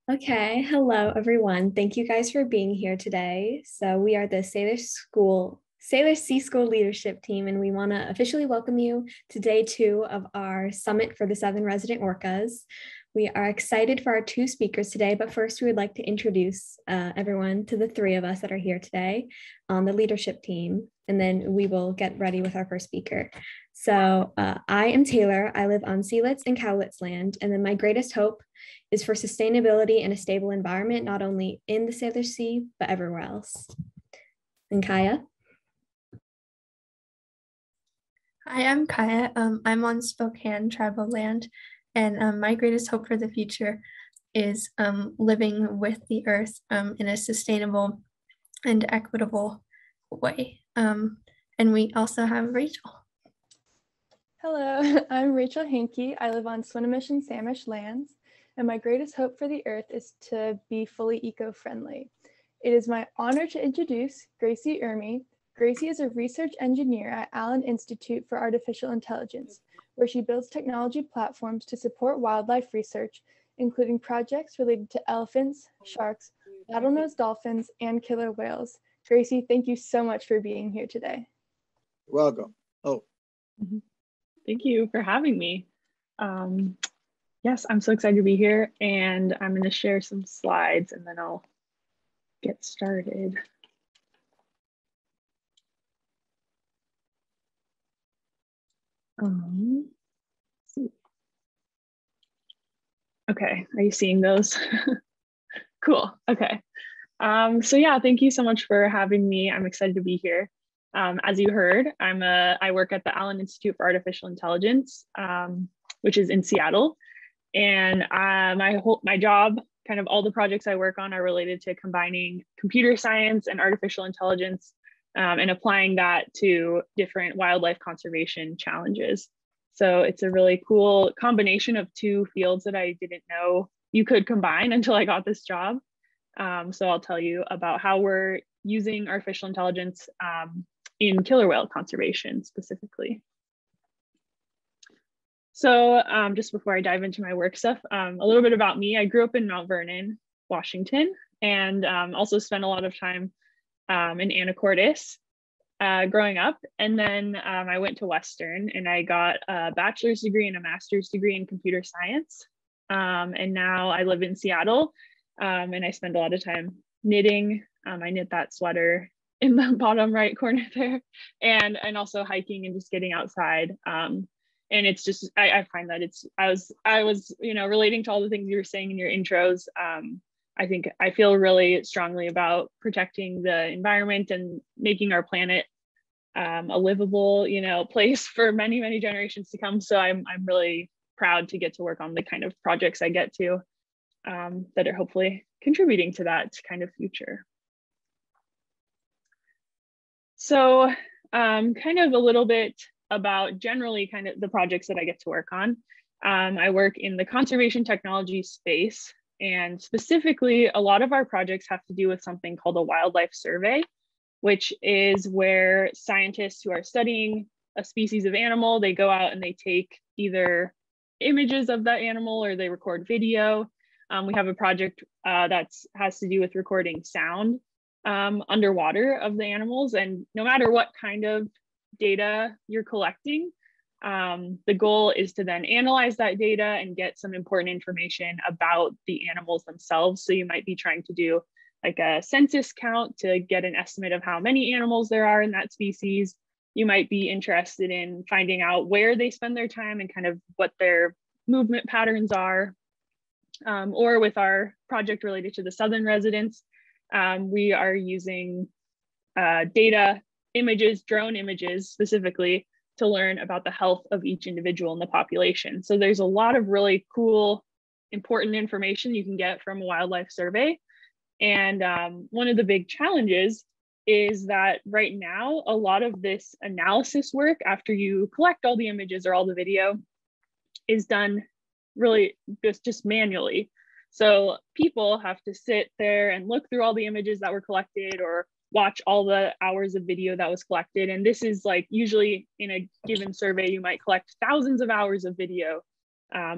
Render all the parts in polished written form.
Okay, hello everyone. Thank you guys for being here today. So we are the Sailor Sea School leadership team, and we want to officially welcome you to day 2 of our summit for the 7 resident Orcas. We are excited for our 2 speakers today, but first we would like to introduce everyone to the 3 of us that are here today on the leadership team, and then we will get ready with our first speaker. So I am Taylor. I live on Sealitz and Cowlitz land, and then my greatest hope is for sustainability and a stable environment, not only in the Sailor Sea, but everywhere else. And Kaya? Hi, I'm Kaya. I'm on Spokane tribal land, and my greatest hope for the future is living with the earth in a sustainable and equitable way. And we also have Rachel. Hello, I'm Rachel Hankey. I live on Swinomish and Samish lands, and my greatest hope for the earth is to be fully eco-friendly. It is my honor to introduce Gracie Ermy. Gracie is a research engineer at Allen Institute for Artificial Intelligence, where she builds technology platforms to support wildlife research, including projects related to elephants, sharks, bottlenose dolphins, and killer whales. Gracie, thank you so much for being here today. You're welcome. Thank you for having me. Yes, I'm so excited to be here, and I'm going to share some slides and then I'll get started. Okay, are you seeing those? Cool, okay. So yeah, thank you so much for having me. I'm excited to be here. As you heard, I work at the Allen Institute for Artificial Intelligence, which is in Seattle. And my job, kind of all the projects I work on are related to combining computer science and artificial intelligence and applying that to different wildlife conservation challenges. So it's a really cool combination of 2 fields that I didn't know you could combine until I got this job. So I'll tell you about how we're using artificial intelligence in killer whale conservation specifically. So just before I dive into my work stuff, a little bit about me. I grew up in Mount Vernon, Washington, and also spent a lot of time in Anacortes growing up. And then I went to Western and I got a bachelor's degree and a master's degree in computer science. And now I live in Seattle and I spend a lot of time knitting. I knit that sweater in the bottom right corner there, and also hiking and just getting outside. And it's just, I find that I was, relating to all the things you were saying in your intros. I feel really strongly about protecting the environment and making our planet a livable, place for many, many generations to come. So I'm really proud to get to work on the kind of projects I get to that are hopefully contributing to that kind of future. So kind of a little bit about generally kind of the projects that I get to work on. I work in the conservation technology space, and specifically a lot of our projects have to do with something called a wildlife survey, which is where scientists who are studying a species of animal, they go out and they take either images of that animal or they record video. We have a project that has to do with recording sound underwater of the animals, and no matter what kind of data you're collecting, the goal is to then analyze that data and get some important information about the animals themselves. So you might be trying to do like a census count to get an estimate of how many animals there are in that species. You might be interested in finding out where they spend their time and kind of what their movement patterns are. Or with our project related to the southern residents, we are using data, images, drone images specifically, to learn about the health of each individual in the population. So there's a lot of really cool, important information you can get from a wildlife survey. And one of the big challenges is that right now, a lot of this analysis work, after you collect all the images or all the video, is done really just manually. So people have to sit there and look through all the images that were collected or watch all the hours of video that was collected. And this is like usually in a given survey, you might collect thousands of hours of video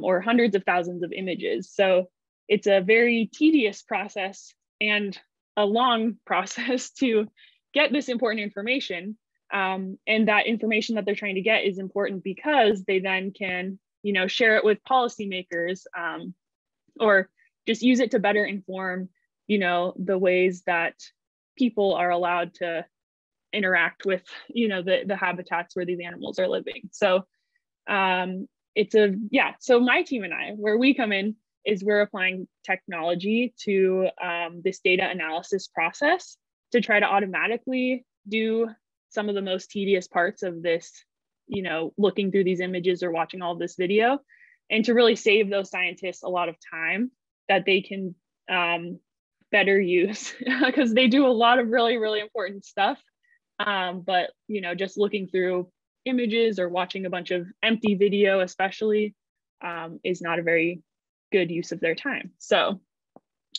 or hundreds of thousands of images. So it's a very tedious process and a long process to get this important information. And that information that they're trying to get is important because they then can, you know, share it with policymakers, or just use it to better inform, you know, the ways that people are allowed to interact with, you know, the habitats where these animals are living. So so my team and I, where we come in is we're applying technology to this data analysis process to try to automatically do some of the most tedious parts of this, you know, looking through these images or watching all of this video, and to really save those scientists a lot of time that they can better use because they do a lot of really, really important stuff. But, you know, just looking through images or watching a bunch of empty video especially is not a very good use of their time. So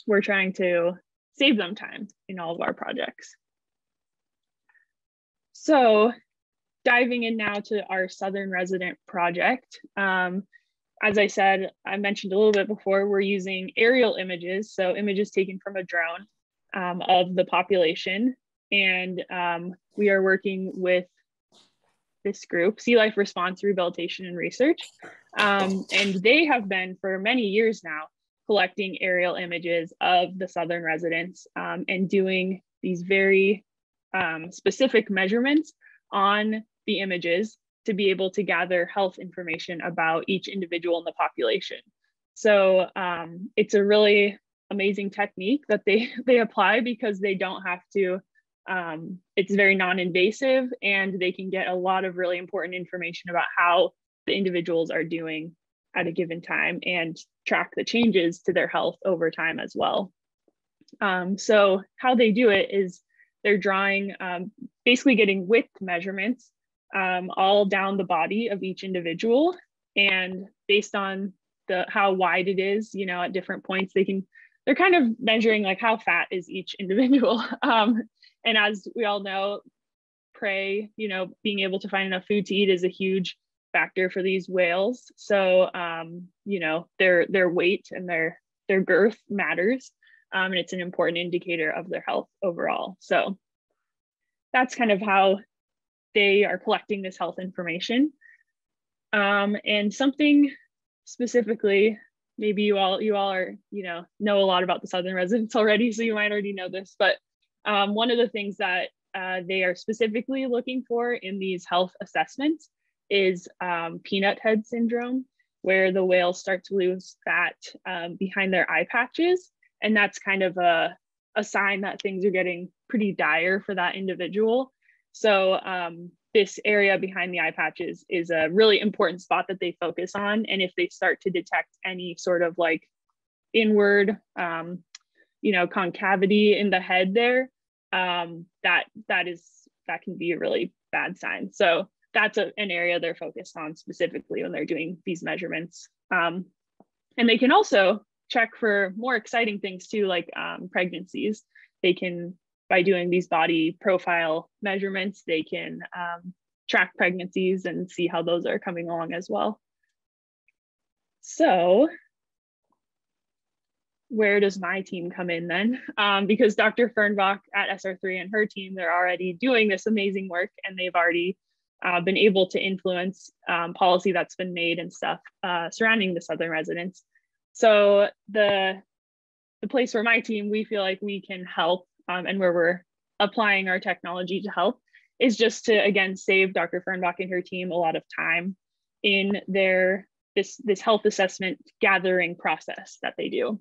we're trying to save them time in all of our projects. So diving in now to our Southern Resident project. As I said, I mentioned a little bit before, we're using aerial images, so images taken from a drone of the population. And we are working with this group, Sea Life Response Rehabilitation and Research. And they have been for many years now collecting aerial images of the Southern residents and doing these very specific measurements on the images to be able to gather health information about each individual in the population. So it's a really amazing technique that they apply because they don't have to, it's very non-invasive, and they can get a lot of really important information about how the individuals are doing at a given time and track the changes to their health over time as well. So how they do it is they're drawing, basically getting width measurements all down the body of each individual, and based on how wide it is, you know, at different points, they're kind of measuring like how fat is each individual. And as we all know, prey, you know, being able to find enough food to eat is a huge factor for these whales. So, you know, their weight and their girth matters, and it's an important indicator of their health overall. So that's kind of how they are collecting this health information. And something specifically, maybe you all are, you know a lot about the Southern residents already, so you might already know this, but one of the things that they are specifically looking for in these health assessments is peanut head syndrome, where the whales start to lose fat behind their eye patches. And that's kind of a sign that things are getting pretty dire for that individual. So this area behind the eye patches is a really important spot that they focus on. And if they start to detect any sort of like inward, you know, concavity in the head there, that can be a really bad sign. So that's an area they're focused on specifically when they're doing these measurements. And they can also check for more exciting things too, like pregnancies. They can, by doing these body profile measurements, they can track pregnancies and see how those are coming along as well. So where does my team come in then? Because Dr. Fernbach at SR3 and her team, they're already doing this amazing work, and they've already been able to influence policy that's been made and stuff surrounding the Southern residents. So the place where my team, we feel like we can help, and where we're applying our technology to help, is just to, again, save Dr. Fernbach and her team a lot of time in this health assessment gathering process that they do.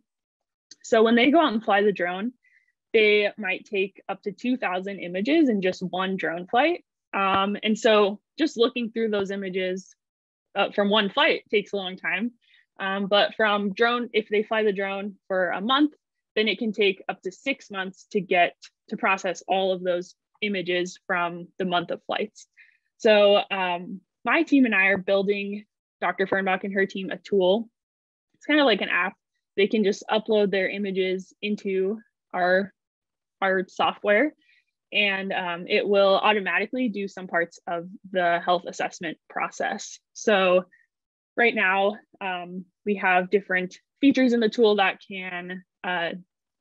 So when they go out and fly the drone, they might take up to 2,000 images in just one drone flight. And so just looking through those images from one flight takes a long time. But from drone, if they fly the drone for a month, then it can take up to 6 months to process all of those images from the month of flights. So my team and I are building Dr. Fernbach and her team a tool. It's kind of like an app. They can just upload their images into our software, and it will automatically do some parts of the health assessment process. So right now, we have different features in the tool that can,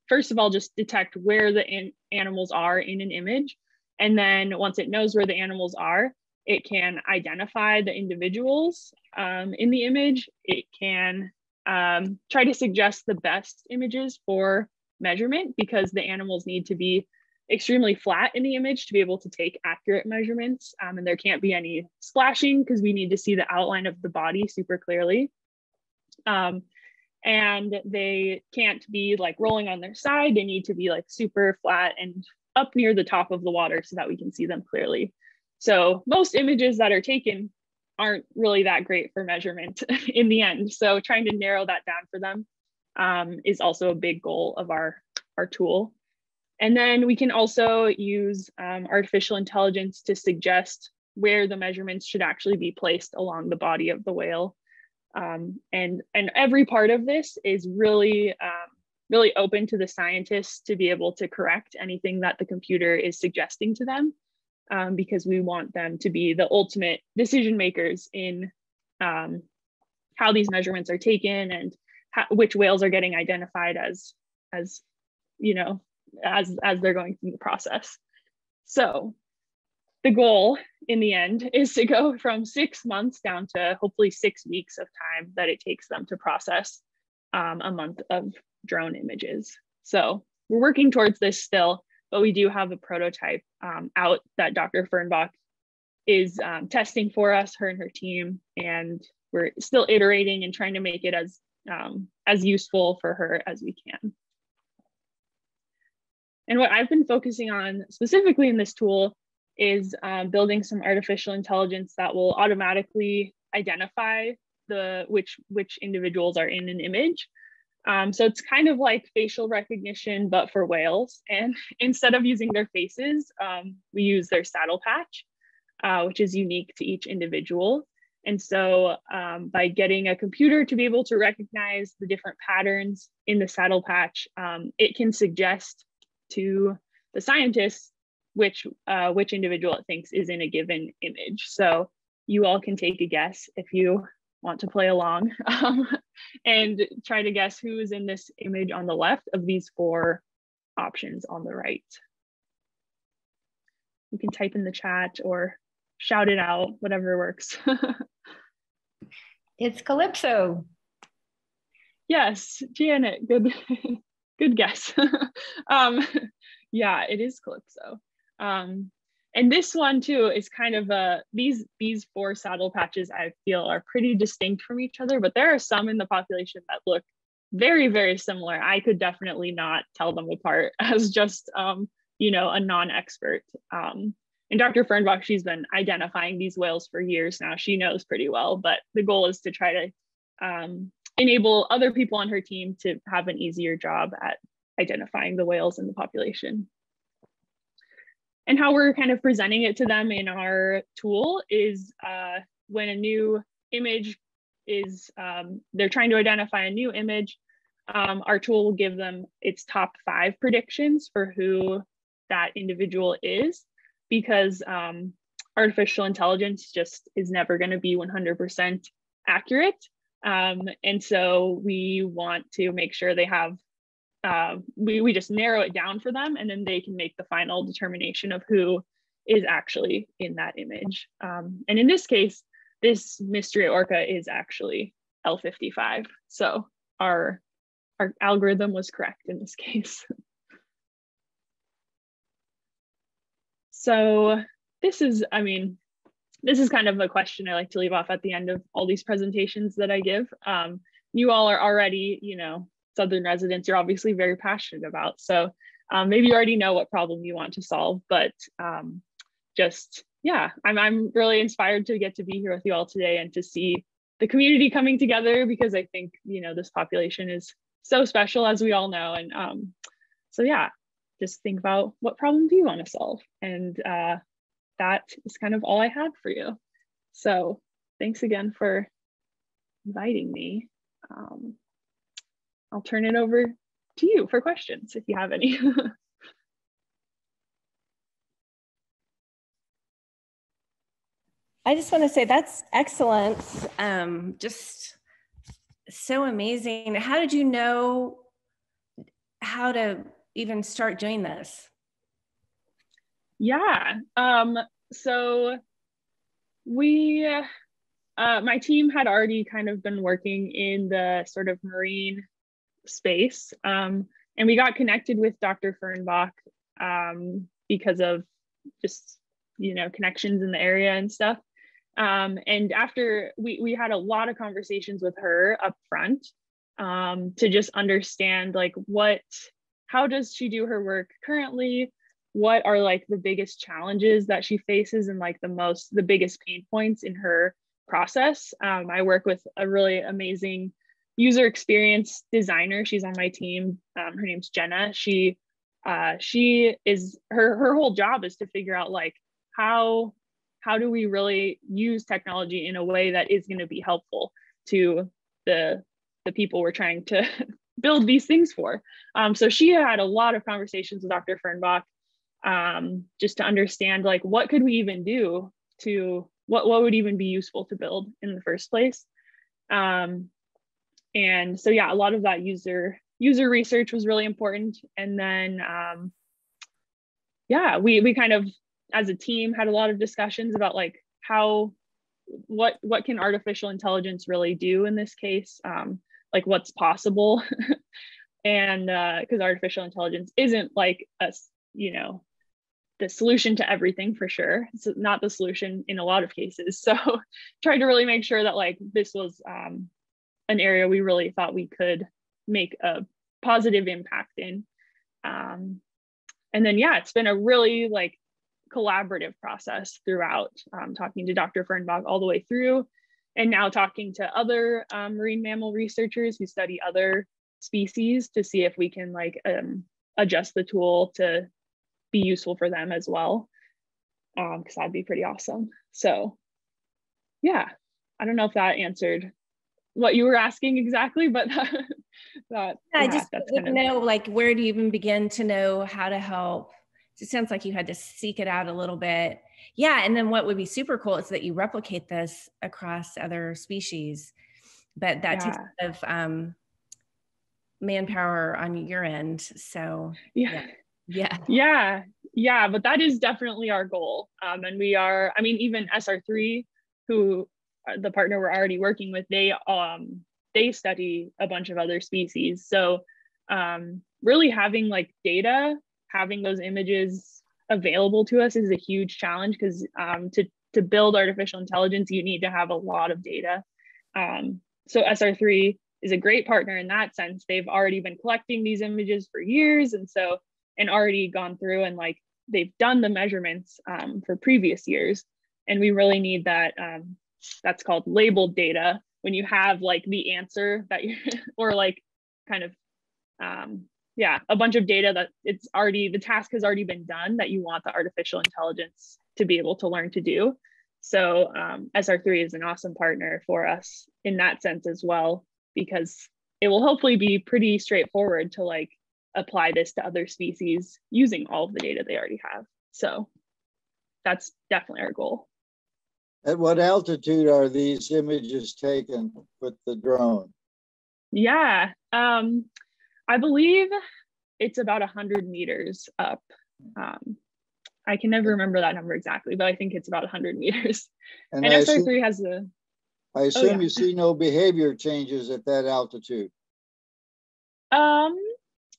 first of all, just detect where the animals are in an image. And then once it knows where the animals are, it can identify the individuals in the image. It can try to suggest the best images for measurement, because the animals need to be extremely flat in the image to be able to take accurate measurements. And there can't be any splashing because we need to see the outline of the body super clearly. And they can't be like rolling on their side. They need to be like super flat and up near the top of the water so that we can see them clearly. So most images that are taken aren't really that great for measurement in the end. So trying to narrow that down for them is also a big goal of our tool. And then we can also use artificial intelligence to suggest where the measurements should actually be placed along the body of the whale. And every part of this is really, really open to the scientists to be able to correct anything that the computer is suggesting to them, because we want them to be the ultimate decision makers in how these measurements are taken and which whales are getting identified as you know, as they're going through the process. So the goal in the end is to go from 6 months down to hopefully 6 weeks of time that it takes them to process a month of drone images. So we're working towards this still, but we do have a prototype out that Dr. Fernbach is testing for us, her and her team, and we're still iterating and trying to make it as useful for her as we can. And what I've been focusing on specifically in this tool is building some artificial intelligence that will automatically identify which individuals are in an image. So it's kind of like facial recognition, but for whales. And instead of using their faces, we use their saddle patch, which is unique to each individual. And so by getting a computer to be able to recognize the different patterns in the saddle patch, it can suggest to the scientists which individual it thinks is in a given image. So you all can take a guess if you want to play along and try to guess who is in this image on the left of these 4 options on the right. You can type in the chat or shout it out, whatever works. It's Calypso. Yes, Janet, good guess. Yeah, it is Calypso. And this one too is kind of these 4 saddle patches I feel are pretty distinct from each other, but there are some in the population that look very, very similar. I could definitely not tell them apart as just you know, a non-expert. And Dr. Fernbach, she's been identifying these whales for years now. She knows pretty well, but the goal is to try to enable other people on her team to have an easier job at identifying the whales in the population. And how we're kind of presenting it to them in our tool is when a new image is, they're trying to identify a new image, our tool will give them its top 5 predictions for who that individual is, because artificial intelligence just is never going to be 100% accurate. And so we want to make sure they have, we just narrow it down for them, and then they can make the final determination of who is actually in that image. And in this case, this mystery orca is actually L55. So our algorithm was correct in this case. So this is, I mean, this is kind of a question I like to leave off at the end of all these presentations that I give. You all are already, you know, Southern residents, you're obviously very passionate about. So maybe you already know what problem you want to solve, but just, yeah, I'm really inspired to get to be here with you all today and to see the community coming together, because I think, you know, this population is so special, as we all know. And so yeah, just think about what problem do you want to solve? And that is kind of all I have for you. So thanks again for inviting me. I'll turn it over to you for questions if you have any. I just want to say that's excellent. so amazing. How did you know how to even start doing this? Yeah. So we, my team had already kind of been working in the sort of marine space. And we got connected with Dr. Fernbach because of just, connections in the area and stuff. And after we had a lot of conversations with her up front to just understand like how does she do her work currently? What are like the biggest challenges that she faces and like the biggest pain points in her process? I work with a really amazing user experience designer. She's on my team. Her name's Jenna. She is her whole job is to figure out like how do we really use technology in a way that is going to be helpful to the people we're trying to build these things for. So she had a lot of conversations with Dr. Fernbach just to understand like what could we even do to what would even be useful to build in the first place. And so yeah, a lot of that user research was really important. And then yeah, we kind of as a team had a lot of discussions about like what can artificial intelligence really do in this case, like what's possible. And because artificial intelligence isn't like the solution to everything for sure. It's not the solution in a lot of cases. So tried to really make sure that like this was an area we really thought we could make a positive impact in. And then yeah, it's been a really like collaborative process throughout, talking to Dr. Fernbach all the way through, and now talking to other marine mammal researchers who study other species to see if we can like adjust the tool to be useful for them as well, because that'd be pretty awesome. So yeah, I don't know if that answered what you were asking exactly, but I just didn't know, like, where do you even begin to know how to help? It sounds like you had to seek it out a little bit. Yeah, and then what would be super cool is that you replicate this across other species, but that takes a lot of manpower on your end. So yeah. But that is definitely our goal. And we are, I mean, even SR3, who the partner we're already working with, they study a bunch of other species. So really having like data, having those images available to us is a huge challenge, because to build artificial intelligence, you need to have a lot of data. So SR3 is a great partner in that sense. They've already been collecting these images for years, and already gone through and like they've done the measurements for previous years. And we really need that, that's called labeled data, when you have like the answer that you or like kind of a bunch of data that the task has already been done that you want the artificial intelligence to be able to learn to do. So SR3 is an awesome partner for us in that sense as well, because it will hopefully be pretty straightforward to like apply this to other species using all of the data they already have. So that's definitely our goal. At what altitude are these images taken with the drone? Yeah, I believe it's about 100 meters up. I can never remember that number exactly, but I think it's about 100 meters. And SR3 has a... I assume you see no behavior changes at that altitude.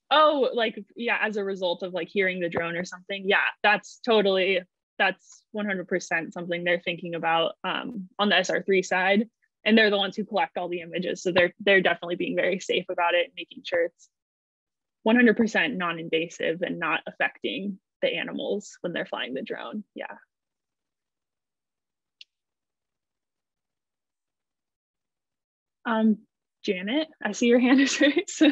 Oh, like, yeah, as a result of like hearing the drone or something. Yeah, that's 100% something they're thinking about on the SR3 side. And they're the ones who collect all the images. So they're definitely being very safe about it, making sure it's 100% non-invasive and not affecting the animals when they're flying the drone. Yeah. Janet, I see your hand is raised.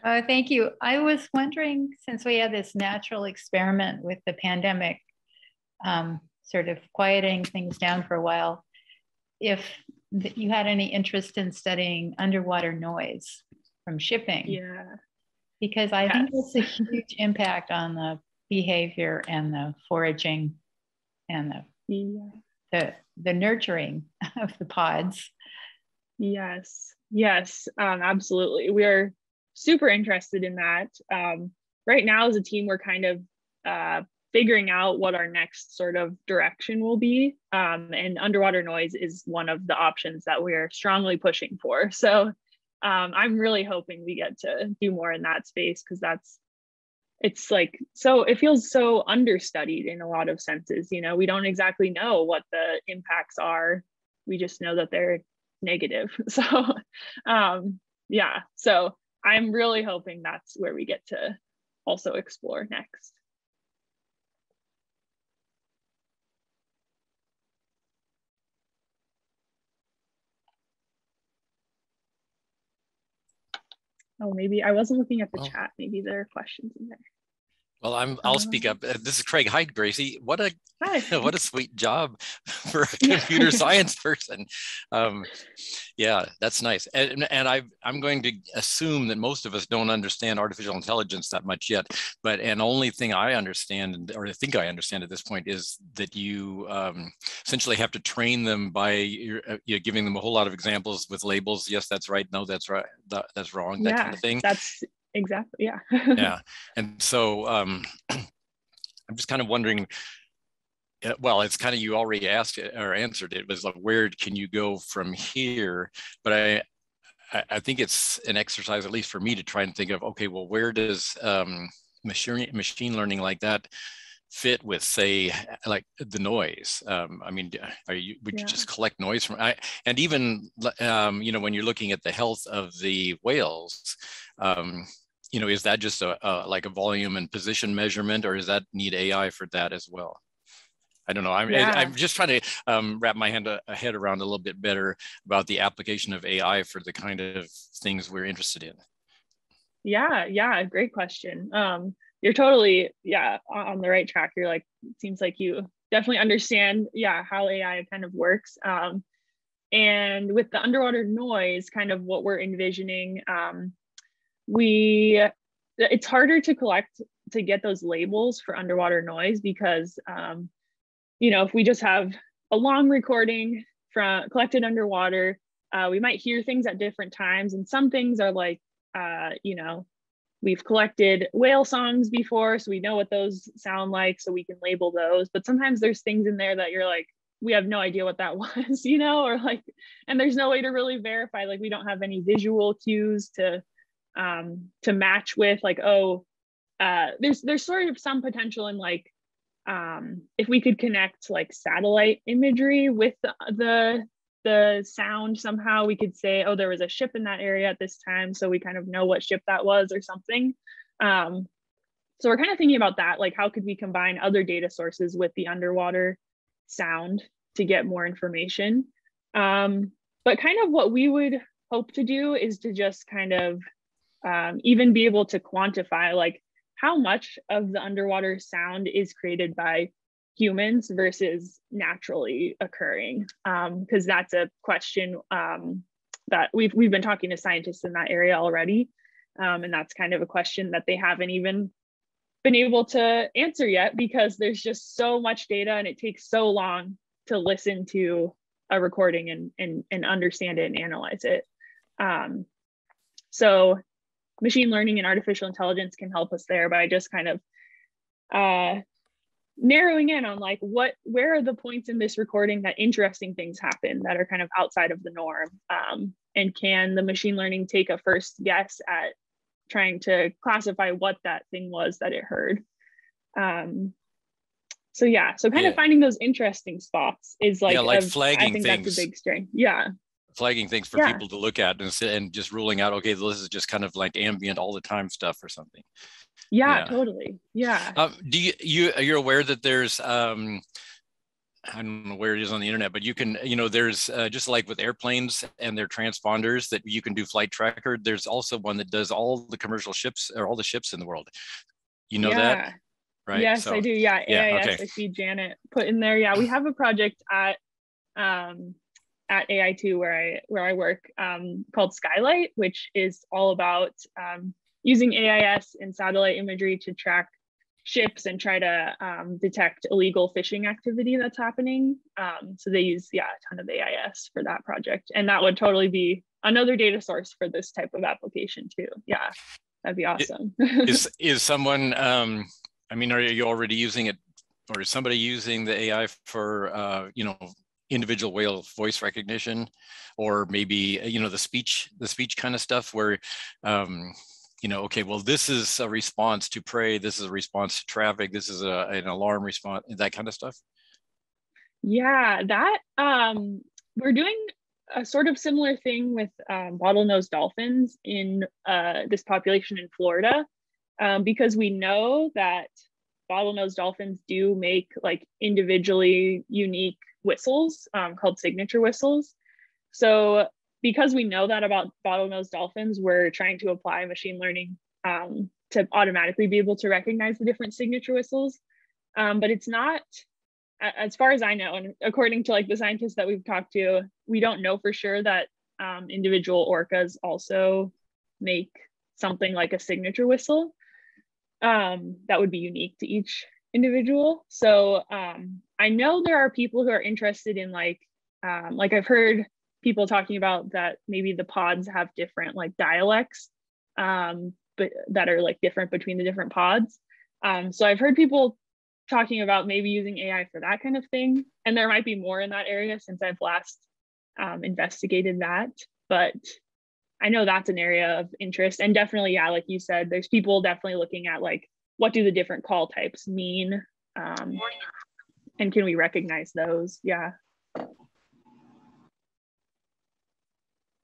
Thank you. I was wondering, since we had this natural experiment with the pandemic, sort of quieting things down for a while, if you had any interest in studying underwater noise from shipping. Yeah. Because I think it's a huge impact on the behavior and the foraging and the nurturing of the pods. Yes. Yes, absolutely. We are super interested in that. Right now as a team, we're kind of figuring out what our next sort of direction will be. And underwater noise is one of the options that we're strongly pushing for. So I'm really hoping we get to do more in that space, because it's like, so it feels so understudied in a lot of senses. You know, we don't exactly know what the impacts are. We just know that they're negative. So yeah, so I'm really hoping that's where we get to also explore next. Oh, maybe I wasn't looking at the chat. Maybe there are questions in there. Well, I'll speak up. This is Craig. Hi, Gracie. What a sweet job for a computer science person. Yeah, that's nice. And I'm going to assume that most of us don't understand artificial intelligence that much yet. And only thing I understand, or I think I understand at this point, is that you essentially have to train them by you're giving them a whole lot of examples with labels. Yes, that's right. No, that's right. That's wrong. That kind of thing. That's exactly, yeah. Yeah. And so I'm just kind of wondering, well, it's kind of, you already asked it or answered it. It was like, where can you go from here? But I think it's an exercise, at least for me, to try and think of, okay, well, where does machine learning like that fit with, say, like the noise? I mean, would you just collect noise from, and even, when you're looking at the health of the whales, is that just like a volume and position measurement, or does that need AI for that as well? I don't know. I'm just trying to wrap my head around a little bit better about the application of AI for the kind of things we're interested in. Yeah, great question. You're totally, on the right track. You're like, it seems like you definitely understand, how AI kind of works. And with the underwater noise, kind of what we're envisioning, it's harder to get those labels for underwater noise, because if we just have a long recording collected underwater, we might hear things at different times, and some things are like we've collected whale songs before, so we know what those sound like, so we can label those. But sometimes there's things in there that you're like, we have no idea what that was, or like, and there's no way to really verify, like we don't have any visual cues to match with, like, there's sort of some potential in, like, if we could connect like satellite imagery with the sound somehow, we could say, oh, there was a ship in that area at this time, so we kind of know what ship that was or something. So we're kind of thinking about that, like, how could we combine other data sources with the underwater sound to get more information? But kind of what we would hope to do is to just kind of even be able to quantify, like, how much of the underwater sound is created by humans versus naturally occurring, because that's a question that we've been talking to scientists in that area already, and that's kind of a question that they haven't even been able to answer yet, because there's just so much data and it takes so long to listen to a recording and understand it and analyze it. So machine learning and artificial intelligence can help us there by just kind of narrowing in on, like, where are the points in this recording that interesting things happen that are kind of outside of the norm, and can the machine learning take a first guess at trying to classify what that thing was that it heard. So kind of finding those interesting spots is like, flagging I think things. That's a big strength. Flagging things for people to look at and just ruling out, okay, this is just kind of like ambient all the time stuff or something. Totally. You're aware that there's I don't know where it is on the internet, but you can, there's just like with airplanes and their transponders that you can do flight tracker. There's also one that does all the commercial ships, or all the ships in the world. That, right? Yes, so, I do. AIS, okay. I see Janet put in there. We have a project at AI2 where I work, called Skylight, which is all about using AIS and satellite imagery to track ships and try to detect illegal fishing activity that's happening. So they use a ton of AIS for that project, and that would totally be another data source for this type of application too. Yeah, that'd be awesome. Is someone, I mean, are you already using it, or is somebody using the AI for, you know, individual whale voice recognition, or maybe, you know, the speech kind of stuff where, you know, okay, well, this is a response to prey, this is a response to traffic, this is an alarm response, that kind of stuff? Yeah, that we're doing a sort of similar thing with bottlenose dolphins in this population in Florida, because we know that bottlenose dolphins do make like individually unique whistles called signature whistles. So because we know that about bottlenose dolphins, we're trying to apply machine learning to automatically be able to recognize the different signature whistles. But it's not, as far as I know, and according to like the scientists that we've talked to, we don't know for sure that individual orcas also make something like a signature whistle that would be unique to each individual. So I know there are people who are interested in like I've heard people talking about that maybe the pods have different like dialects, but that are like different between the different pods. So I've heard people talking about maybe using AI for that kind of thing. And there might be more in that area since I've last investigated that. But I know that's an area of interest. And definitely, yeah, like you said, there's people definitely looking at like, what do the different call types mean? And can we recognize those? Yeah.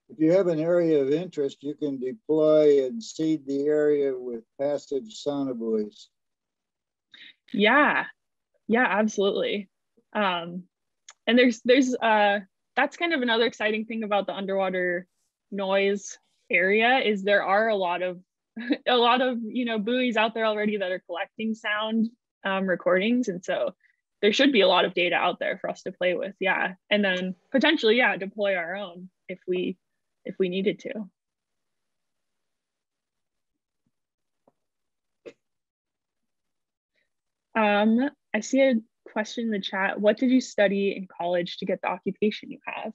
If you have an area of interest, you can deploy and seed the area with passage sonobuoys. Yeah, absolutely. And there's that's kind of another exciting thing about the underwater noise area is there are a lot of you know buoys out there already that are collecting sound recordings, and so there should be a lot of data out there for us to play with. Yeah, and then potentially deploy our own if we needed to. I see a question in the chat. What did you study in college to get the occupation you have?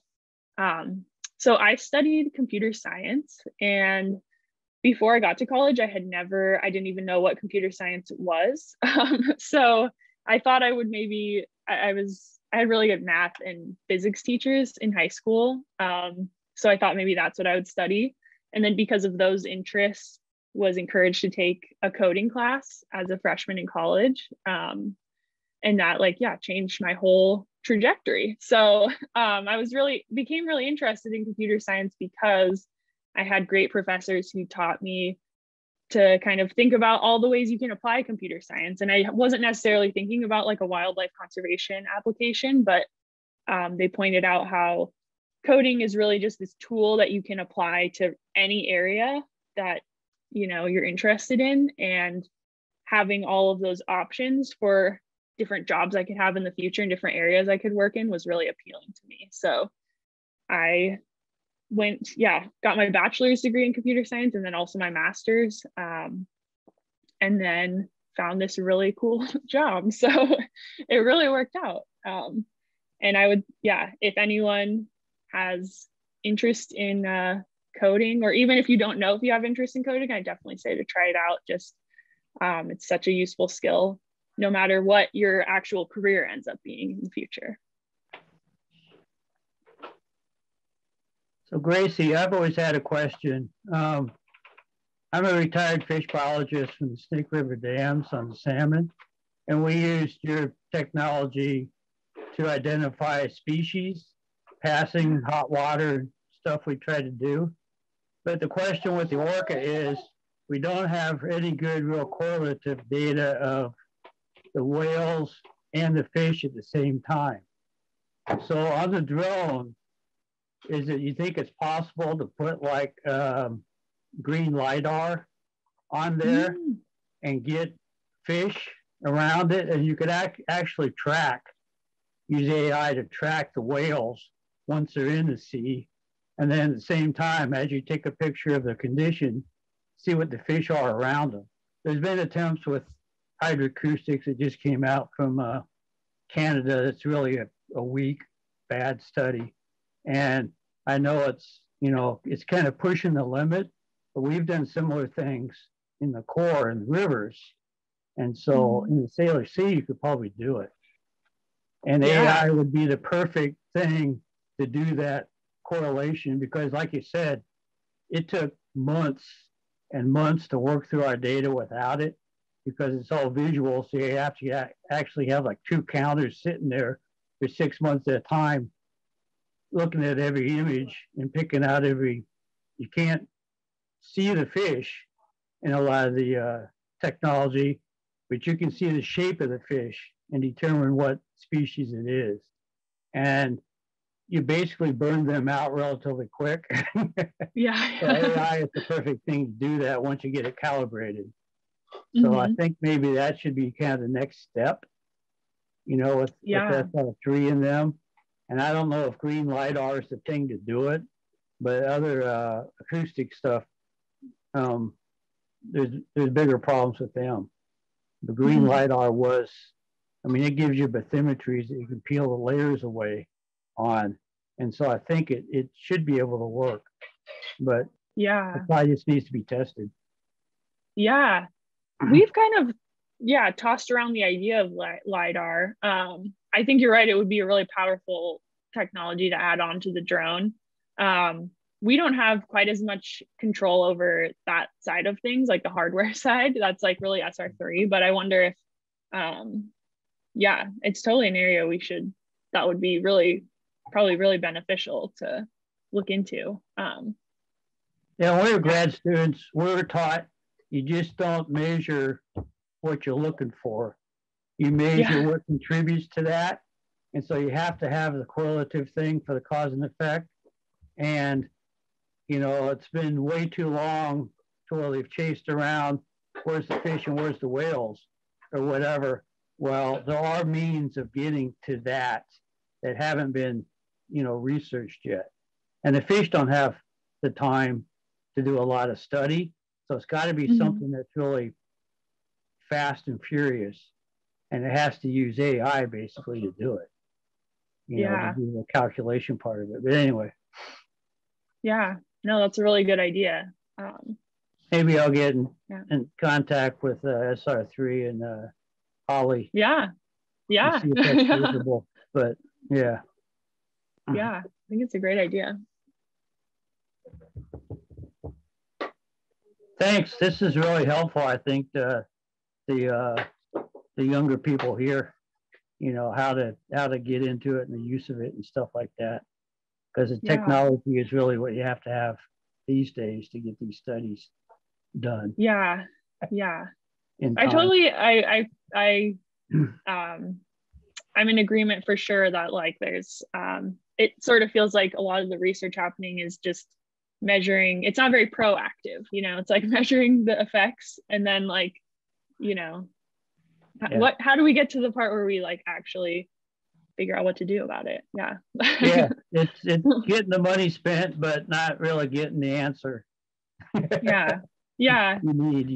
So I studied computer science, and before I got to college, I didn't even know what computer science was. So I thought I would maybe, I had really good math and physics teachers in high school. So I thought maybe that's what I would study. And then because of those interests, was encouraged to take a coding class as a freshman in college. And that changed my whole trajectory. So I became really interested in computer science because I had great professors who taught me to kind of think about all the ways you can apply computer science. And I wasn't necessarily thinking about like a wildlife conservation application, but they pointed out how coding is really just this tool that you can apply to any area that you're interested in, and having all of those options for different jobs I could have in the future and different areas I could work in was really appealing to me. So I got my bachelor's degree in computer science and then also my master's, and then found this really cool job. So it really worked out. And I would, if anyone has interest in coding, or even if you don't know if you have interest in coding, I definitely say to try it out. Just it's such a useful skill, no matter what your actual career ends up being in the future. So Gracie, I've always had a question. I'm a retired fish biologist from the Snake River Dams on the salmon, and we used your technology to identify species, passing, hot water, stuff we tried to do. But the question with the orca is, we don't have any good real correlative data of the whales and the fish at the same time. So on the drone, is it, you think it's possible to put like green LiDAR on there and get fish around it? And you could actually use AI to track the whales once they're in the sea. And then at the same time, as you take a picture of the condition, see what the fish are around them. There's been attempts with hydroacoustics that just came out from Canada. That's really a weak, bad study. And I know it's it's kind of pushing the limit, but we've done similar things in the core and rivers. And so in the Sailor Sea, you could probably do it. And AI would be the perfect thing to do that correlation, because like you said, it took months and months to work through our data without it, because it's all visual. So you have to actually have like 2 counters sitting there for 6 months at a time, looking at every image and picking out you can't see the fish in a lot of the technology, but you can see the shape of the fish and determine what species it is. And you basically burn them out relatively quick. Yeah. So AI is the perfect thing to do that once you get it calibrated. So I think maybe that should be kind of the next step, with that kind of 3 in them. And I don't know if green LiDAR is the thing to do it, but other acoustic stuff, there's bigger problems with them. The green LiDAR it gives you bathymetries that you can peel the layers away on. And so I think it should be able to work, but it probably just needs to be tested. Yeah. We've kind of, tossed around the idea of LiDAR. I think you're right. It would be a really powerful technology to add on to the drone. We don't have quite as much control over that side of things, like the hardware side. That's like really SR3, but I wonder if, it's totally an area that would be probably really beneficial to look into. When we were grad students, we were taught you just don't measure what you're looking for. You measure what contributes to that. And so you have to have the correlative thing for the cause and effect. And, it's been way too long to where they've chased around, where's the fish and where's the whales or whatever. Well, there are means of getting to that haven't been, researched yet. And the fish don't have the time to do a lot of study. So it's got to be something that's really fast and furious. And it has to use AI basically to do it, to do the calculation part of it. But anyway. Yeah, no, that's a really good idea. Maybe I'll get in contact with SR3 and Holly. Yeah. See if that's feasible. But yeah, I think it's a great idea. Thanks. This is really helpful. I think the younger people here, how to get into it and the use of it and stuff like that. Because the technology is really what you have to have these days to get these studies done. Yeah. I'm in agreement for sure that like there's it sort of feels like a lot of the research happening is just measuring. It's not very proactive, it's like measuring the effects and then like, how do we get to the part where we like actually figure out what to do about it? It's getting the money spent but not really getting the answer you need,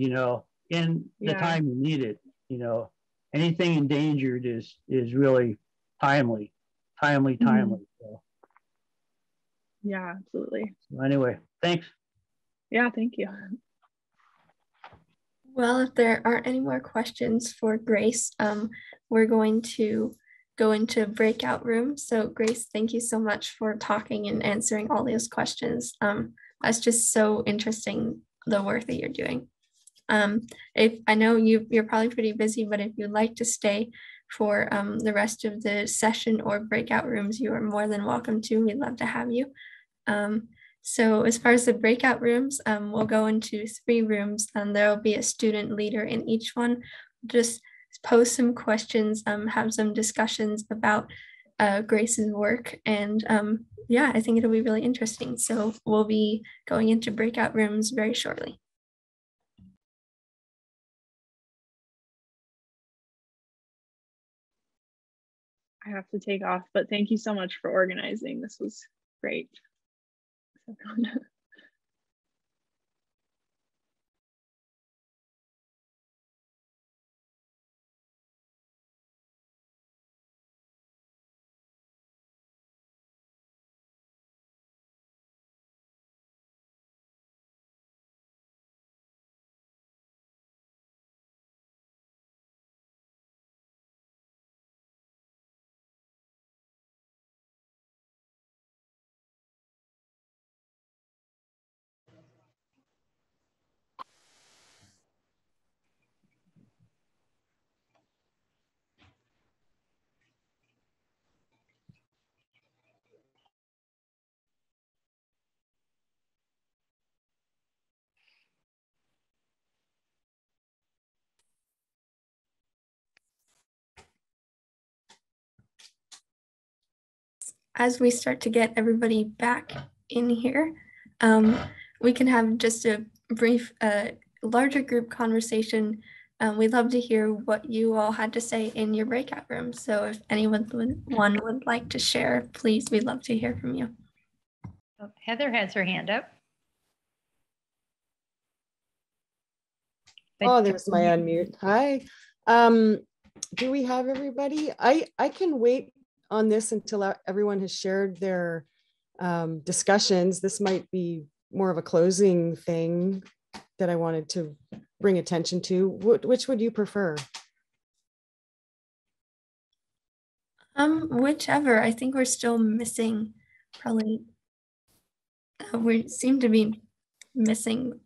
in the time you need it. Anything endangered is really timely. So. Yeah, absolutely. So anyway, thanks. Yeah, thank you. Well, if there aren't any more questions for Grace, we're going to go into breakout room. So Grace, thank you so much for talking and answering all those questions. That's just so interesting, the work that you're doing. If I know you're probably pretty busy, but if you'd like to stay for the rest of the session or breakout rooms, you are more than welcome to. We'd love to have you. So as far as the breakout rooms, we'll go into 3 rooms and there will be a student leader in each one. Just pose some questions, have some discussions about Grace's work. And I think it'll be really interesting. So we'll be going into breakout rooms very shortly. I have to take off, but thank you so much for organizing. This was great. as we start to get everybody back in here, we can have just a brief, larger group conversation. We'd love to hear what you all had to say in your breakout room. So if anyone would like to share, please, we'd love to hear from you. Oh, Heather has her hand up. Oh, there's my unmute. Hi. Do we have everybody? I can wait on this until everyone has shared their discussions. This might be more of a closing thing that I wanted to bring attention to. Which would you prefer? Whichever. I think we're still missing probably, we seem to be missing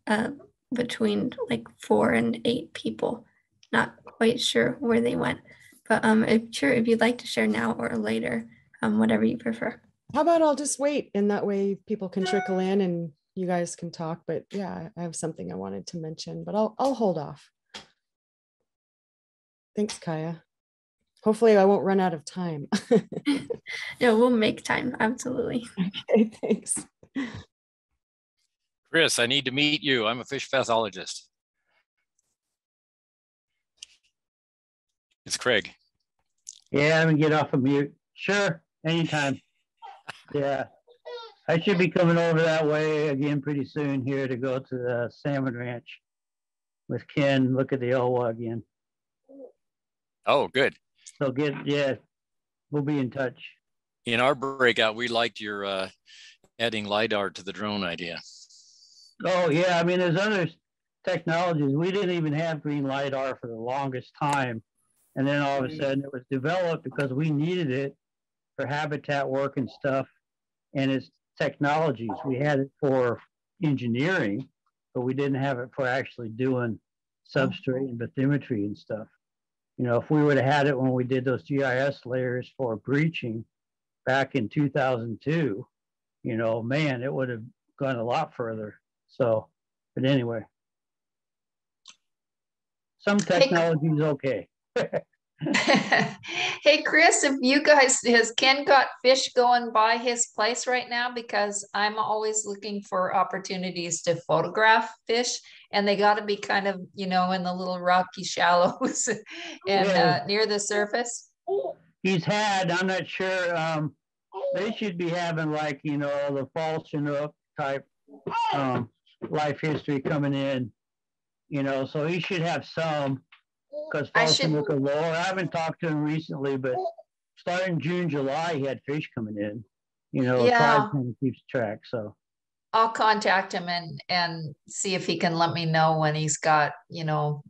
between like 4 and 8 people. Not quite sure where they went, but if you'd like to share now or later, whatever you prefer. How about I'll just wait, and that way people can trickle in and you guys can talk. But yeah, I have something I wanted to mention, but I'll hold off. Thanks, Kaya. Hopefully I won't run out of time. No, we'll make time. Absolutely. Okay, thanks. Chris, I need to meet you. I'm a fish pathologist. It's Craig. Yeah, I'm gonna get off of mute. Sure, anytime. Yeah, I should be coming over that way again pretty soon here to go to the salmon ranch with Ken, look at the Elwha again. Oh, good. So yeah, we'll be in touch. In our breakout, we liked your adding LiDAR to the drone idea. Oh yeah, I mean, there's other technologies. We didn't even have green LiDAR for the longest time. And then all of a sudden it was developed because we needed it for habitat work and stuff. And it's technologies. We had it for engineering, but we didn't have it for actually doing substrate and bathymetry and stuff. You know, if we would have had it when we did those GIS layers for breaching back in 2002, you know, man, it would have gone a lot further. So, but anyway, some technology is okay. Hey, Chris, if you guys, has Ken got fish going by his place right now? Because I'm always looking for opportunities to photograph fish, and they got to be kind of, you know, in the little rocky shallows and near the surface. He's had, I'm not sure, they should be having like, you know, the fall Chinook type life history coming in, you know, so he should have some. Because fall Chinook are lower. I haven't talked to him recently, but starting June, July, he had fish coming in. You know, tribe kind of keeps track. So I'll contact him and see if he can let me know when he's got, you know,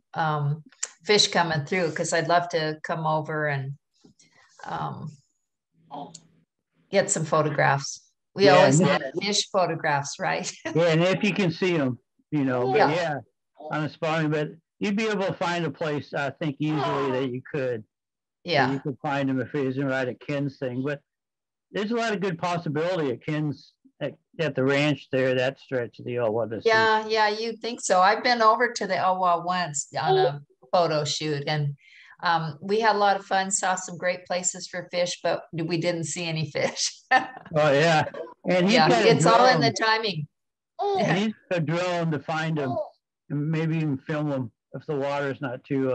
fish coming through, because I'd love to come over and get some photographs. We always get fish photographs, right? Yeah, and if you can see them, you know, but yeah, on a spawning, but you'd be able to find a place, I think, easily that you could. Yeah. You could find him if he isn't right at Ken's thing. But there's a lot of good possibility at Ken's, at the ranch there, that stretch of the Elwha. Yeah, you'd think so. I've been over to the Elwha once on a photo shoot, and we had a lot of fun, saw some great places for fish, but we didn't see any fish. Oh, yeah. And it's all in the timing. And he's got a drone to find them and maybe even film them if the water's not too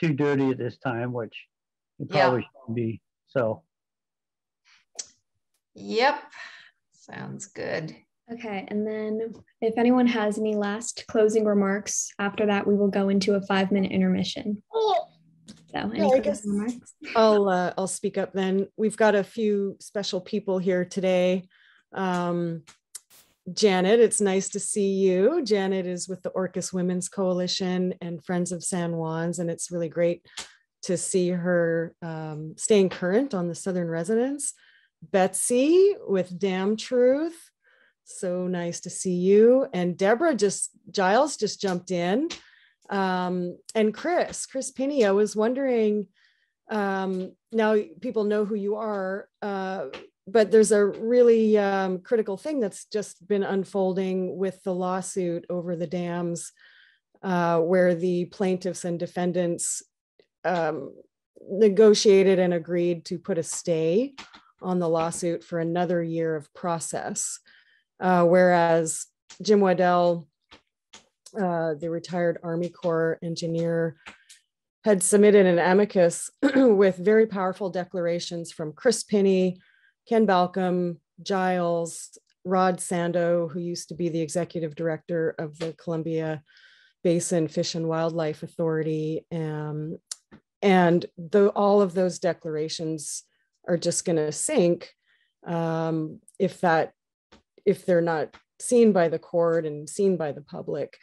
dirty at this time, which it probably shouldn't be. So. Yep. Sounds good. Okay, and then if anyone has any last closing remarks, after that we will go into a 5-minute intermission. So any closing remarks? I'll speak up then. We've got a few special people here today. Janet, it's nice to see you. Janet is with the Orcas Women's Coalition and Friends of San Juan's, and it's really great to see her staying current on the Southern Residents. Betsy with Damn Truth, so nice to see you. And Deborah Giles just jumped in. And Chris Pinney, I was wondering, now people know who you are, but there's a really critical thing that's just been unfolding with the lawsuit over the dams, where the plaintiffs and defendants negotiated and agreed to put a stay on the lawsuit for another year of process. Whereas Jim Waddell, the retired Army Corps engineer, had submitted an amicus with very powerful declarations from Chris Pinney, Ken Balcom, Giles, Rod Sando, who used to be the executive director of the Columbia Basin Fish and Wildlife Authority. And all of those declarations are just going to sink if they're not seen by the court and seen by the public.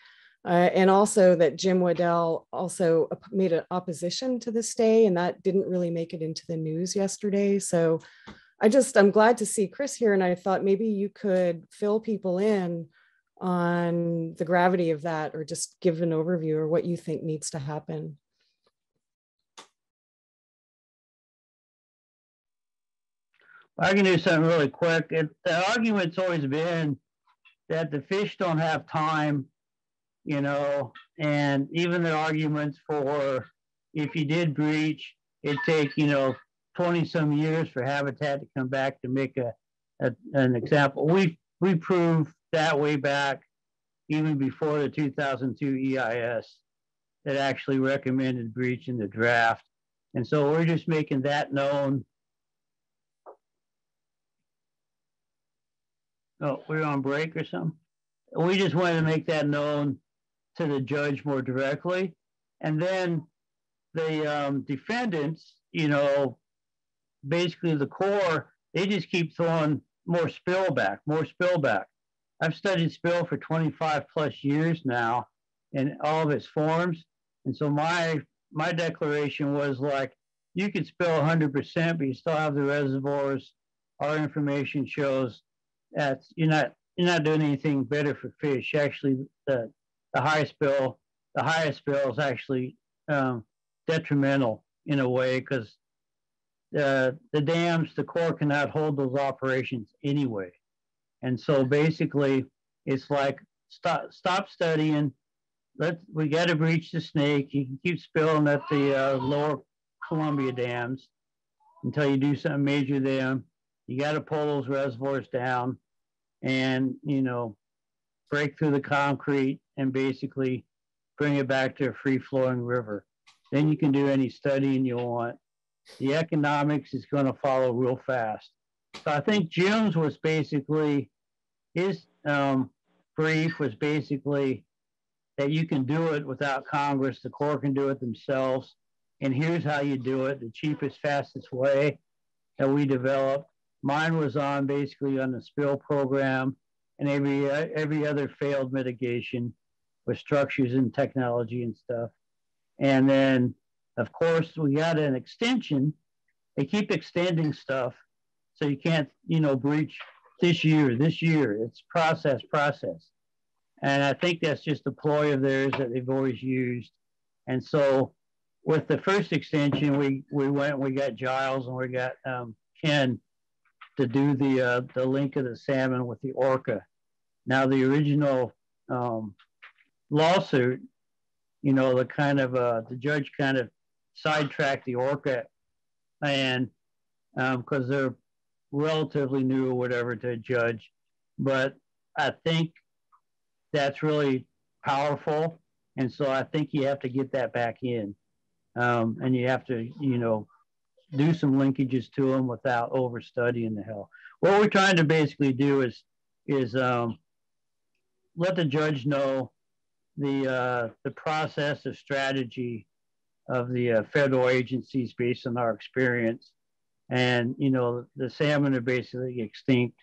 And also that Jim Waddell also made an opposition to the stay, and that didn't really make it into the news yesterday. So I'm glad to see Chris here, and I thought maybe you could fill people in on the gravity of that, or just give an overview or what you think needs to happen. I can do something really quick. The argument's always been that the fish don't have time, you know, and even the arguments for if you did breach, it'd take, 20 some years for habitat to come back to make an example. We proved that way back even before the 2002 EIS that actually recommended breach in the draft. And so we're just making that known. Oh, we're on break or something? We just wanted to make that known to the judge more directly. And then the defendants, basically the Corps, they just keep throwing more spill back. I've studied spill for 25 plus years now in all of its forms. And so my declaration was like, you could spill 100%, but you still have the reservoirs. Our information shows that you're not doing anything better for fish. Actually, the highest spill is actually detrimental in a way, because the dams, the Corps cannot hold those operations anyway. And so basically, it's like stop studying. We got to breach the snake. You can keep spilling at the lower Columbia dams until you do something major there. You got to pull those reservoirs down and, break through the concrete and basically bring it back to a free-flowing river. Then you can do any studying you want. The economics is going to follow real fast. So I think Jim's was basically, his brief was basically that you can do it without Congress. The Corps can do it themselves. And here's how you do it, the cheapest, fastest way that we developed. Mine was basically on the spill program and every other failed mitigation with structures and technology and stuff. And then, of course, we got an extension. They keep extending stuff, so you can't, breach this year. It's process. And I think that's just a ploy of theirs that they've always used. And so with the first extension, we went and we got Giles and we got Ken to do the link of the salmon with the Orca. Now the original lawsuit, the judge kind of sidetracked the Orca, and because they're relatively new or whatever to a judge, but I think that's really powerful, and so I think you have to get that back in, and you have to, do some linkages to them without overstudying the hell. What we're trying to basically do is let the judge know the process of strategy of the federal agencies based on our experience. And, the salmon are basically extinct,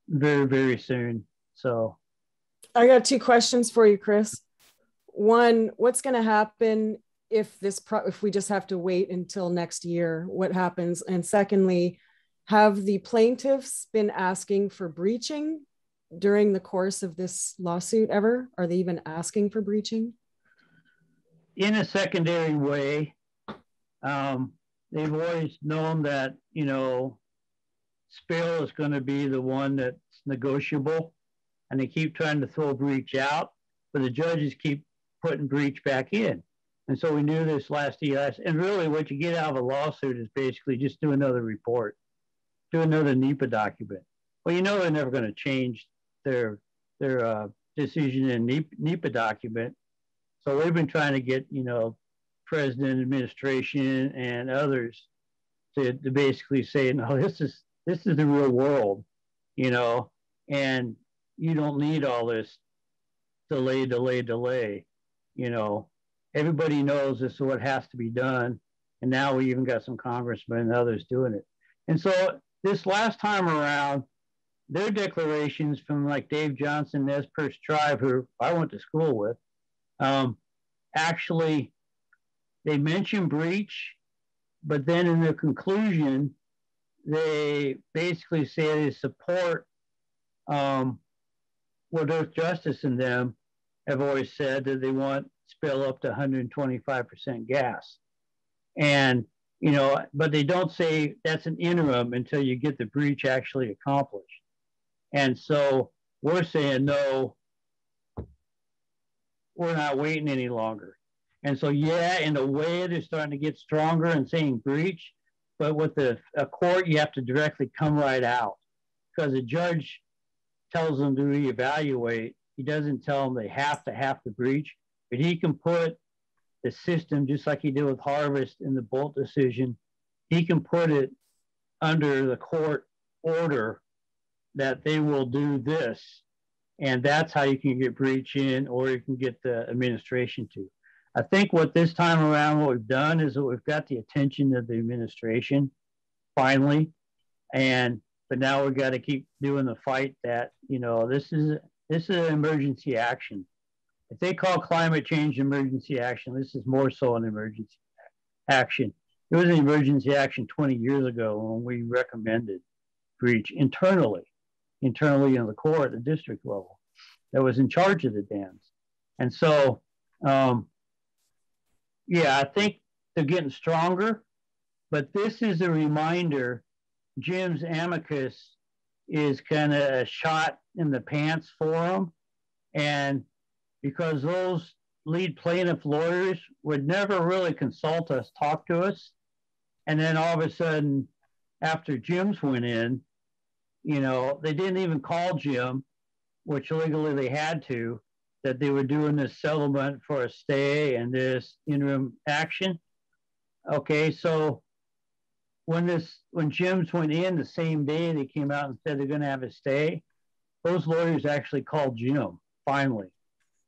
very, very soon. So I got two questions for you, Chris. One, what's going to happen if we just have to wait until next year? What happens? And secondly, have the plaintiffs been asking for breaching during the course of this lawsuit ever? Are they even asking for breaching? In a secondary way, they've always known that, spill is going to be the one that's negotiable, and they keep trying to throw breach out, but the judges keep putting breach back in. And so we knew this last EIS, and really what you get out of a lawsuit is basically just do another report. do another NEPA document. Well, you know they're never going to change their decision in NEPA document. So we've been trying to get, you know, president, administration, and others to basically say, no, this is the real world, you know, and you don't need all this delay. You know, everybody knows this is what has to be done. And now we even got some congressmen and others doing it. And so this last time around, their declarations from like Dave Johnson, Nez Perce Tribe, who I went to school with, actually, they mention breach, but then in the conclusion, they basically say they support what Earth Justice and them have always said, that they want spill up to 125% gas. And, you know, but they don't say that's an interim until you get the breach actually accomplished. And so we're saying, no, we're not waiting any longer. And so, yeah, in a way, they're starting to get stronger and saying breach, but with a court, you have to directly come right out, because a judge tells them to reevaluate. He doesn't tell them they have to breach, but he can put the system, just like he did with Harvest in the Bolt decision, he can put it under the court order that they will do this. And that's how you can get breach in, or you can get the administration to. I think what this time around, what we've done is that we've got the attention of the administration finally. But now we've got to keep doing the fight that, you know, this is an emergency action. If they call climate change emergency action, this is more so an emergency action. It was an emergency action 20 years ago when we recommended breach internally in the court, the district level, that was in charge of the dams. And so, yeah, I think they're getting stronger, but this is a reminder. Jim's amicus is kind of a shot in the pants for them. And because those lead plaintiff lawyers would never really consult us, talk to us. And then all of a sudden, after Jim's went in, you know, they didn't even call Jim, which legally they had to, that they were doing this settlement for a stay and this interim action. Okay, so when Jim's went in the same day, they came out and said they're going to have a stay. Those lawyers actually called Jim finally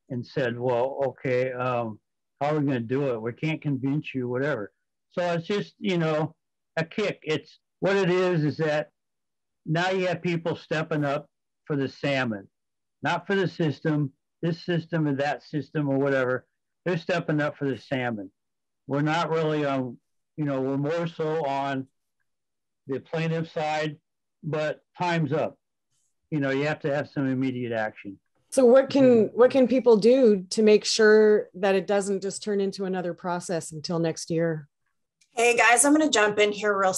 and said, well, okay, how are we going to do it? We can't convince you, whatever. So it's just, you know, a kick. It's what it is that now you have people stepping up for the salmon, not for the system, this system or that system or whatever. They're stepping up for the salmon. We're not really on, you know, we're more so on the plaintiff side, but time's up. You know, you have to have some immediate action. So what can people do to make sure that it doesn't just turn into another process until next year? Hey guys, I'm going to jump in here real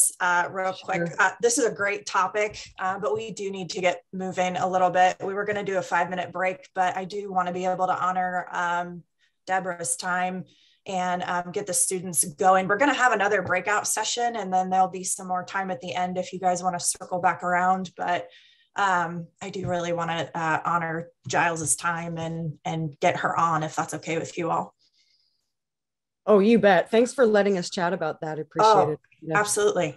quick. Sure. This is a great topic, but we do need to get moving a little bit. We were going to do a 5-minute break, but I do want to be able to honor Deborah's time and get the students going. We're going to have another breakout session, and then there'll be some more time at the end if you guys want to circle back around. But I do really want to honor Giles's time and get her on, if that's okay with you all. Oh, you bet. Thanks for letting us chat about that. I appreciate it. Yeah. Absolutely.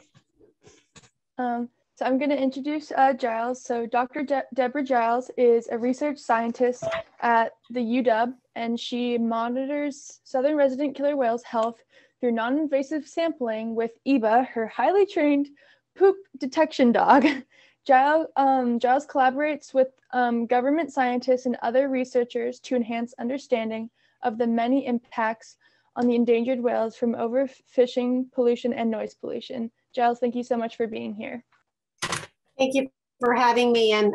So I'm going to introduce Giles. So Dr. Deborah Giles is a research scientist at the UW, and she monitors southern resident killer whales' health through non-invasive sampling with EBA, her highly trained poop detection dog. Giles collaborates with government scientists and other researchers to enhance understanding of the many impacts on the endangered whales from overfishing, pollution, and noise pollution. Giles, thank you so much for being here. Thank you for having me. And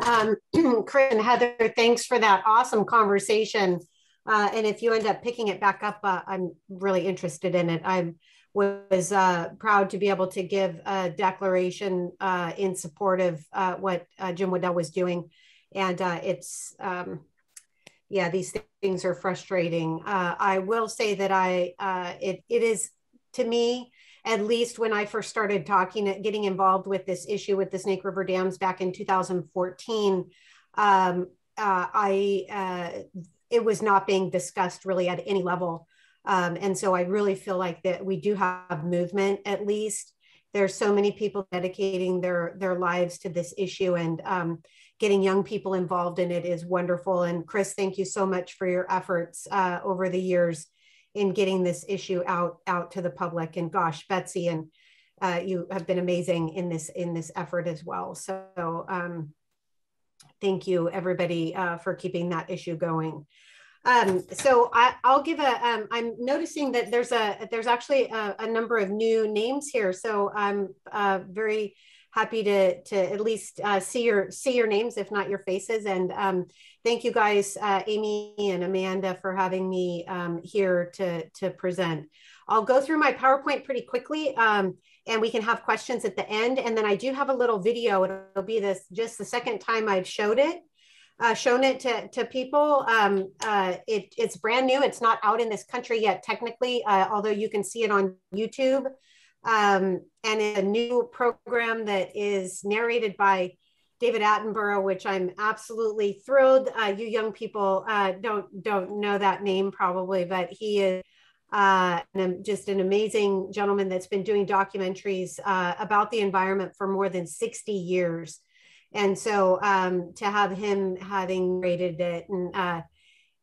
Chris and Heather, thanks for that awesome conversation. And if you end up picking it back up, I'm really interested in it. I was proud to be able to give a declaration in support of what Jim Waddell was doing. And yeah, these things are frustrating. I will say that it is, to me, at least when I first started getting involved with this issue with the Snake River dams back in 2014, it was not being discussed really at any level. And so I really feel like that we do have movement. At least there's so many people dedicating their lives to this issue, and getting young people involved in it is wonderful. And Chris, thank you so much for your efforts over the years in getting this issue out to the public. And gosh, Betsy, and you have been amazing in this effort as well. So thank you everybody for keeping that issue going. So I'll give I'm noticing that there's actually a number of new names here. So I'm very happy to at least see your names, if not your faces. And thank you guys, Amy and Amanda, for having me here to present. I'll go through my PowerPoint pretty quickly, and we can have questions at the end. And then I do have a little video. It'll be just the second time I've shown it to people. It's brand new. It's not out in this country yet, technically, although you can see it on YouTube. And it's a new program that is narrated by David Attenborough, which I'm absolutely thrilled. You young people don't know that name probably, but he is just an amazing gentleman that's been doing documentaries about the environment for more than 60 years. And so to have him having rated it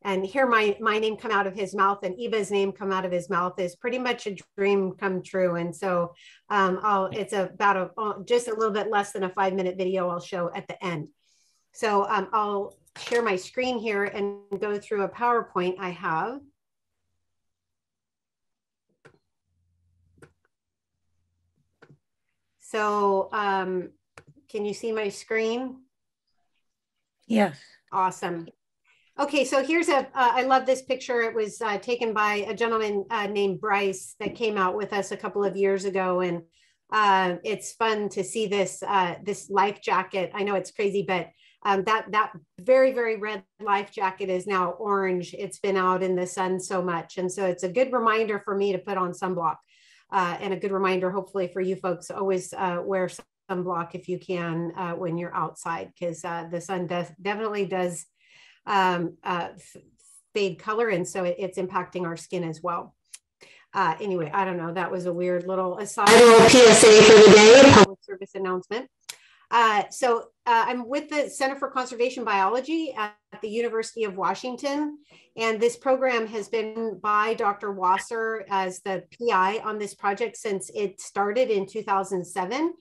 and hear my name come out of his mouth and Eva's name come out of his mouth is pretty much a dream come true. And so it's about just a little bit less than a 5-minute video I'll show at the end. So I'll share my screen here and go through a PowerPoint I have. So can you see my screen? Yes. Awesome. Okay, so here's I love this picture. It was taken by a gentleman named Bryce that came out with us a couple of years ago. And it's fun to see this life jacket. I know it's crazy, but that very, very red life jacket is now orange. It's been out in the sun so much. And so it's a good reminder for me to put on sunblock, and a good reminder, hopefully, for you folks, always wear sunblock if you can when you're outside, because the sun definitely does fade color, and so it's impacting our skin as well. Anyway, I don't know, that was a weird little aside. PSA for the day, public service announcement. So I'm with the Center for Conservation Biology at the University of Washington, and this program has been by Dr. Wasser as the PI on this project since it started in 2007.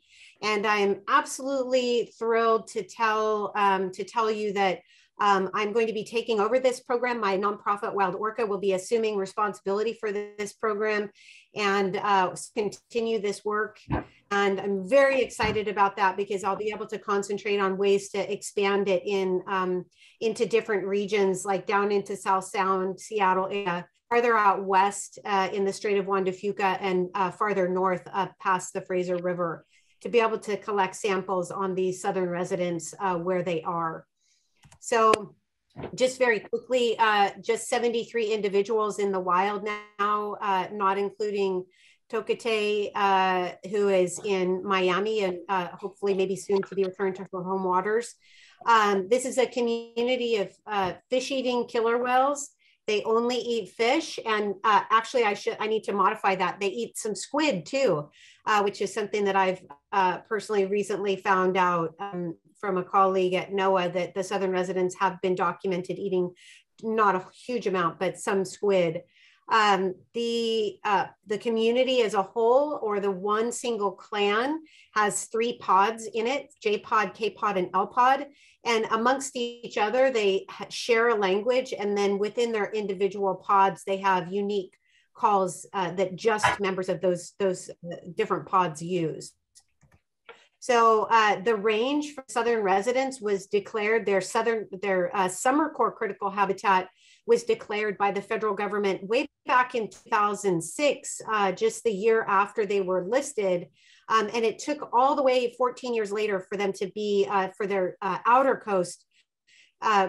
And I'm absolutely thrilled to tell you that I'm going to be taking over this program. My nonprofit Wild Orca will be assuming responsibility for this program and continue this work. And I'm very excited about that because I'll be able to concentrate on ways to expand it into different regions, like down into South Sound, Seattle area, farther out west in the Strait of Juan de Fuca, and farther north up past the Fraser River, to be able to collect samples on these southern residents where they are. So just very quickly, just 73 individuals in the wild now, not including Tokate, who is in Miami and hopefully maybe soon to be returned to her home waters. This is a community of fish-eating killer whales. They only eat fish, and actually I need to modify that. They eat some squid too, which is something that I've personally recently found out from a colleague at NOAA, that the southern residents have been documented eating not a huge amount, but some squid. The community as a whole, or the one single clan, has 3 pods in it: J pod, K pod, and L pod. And amongst each other, they share a language. And then within their individual pods, they have unique calls that just members of those different pods use. So the range for southern residents was declared, their summer core critical habitat was declared by the federal government way back in 2006, just the year after they were listed. And it took all the way 14 years later for them to be, for their outer coast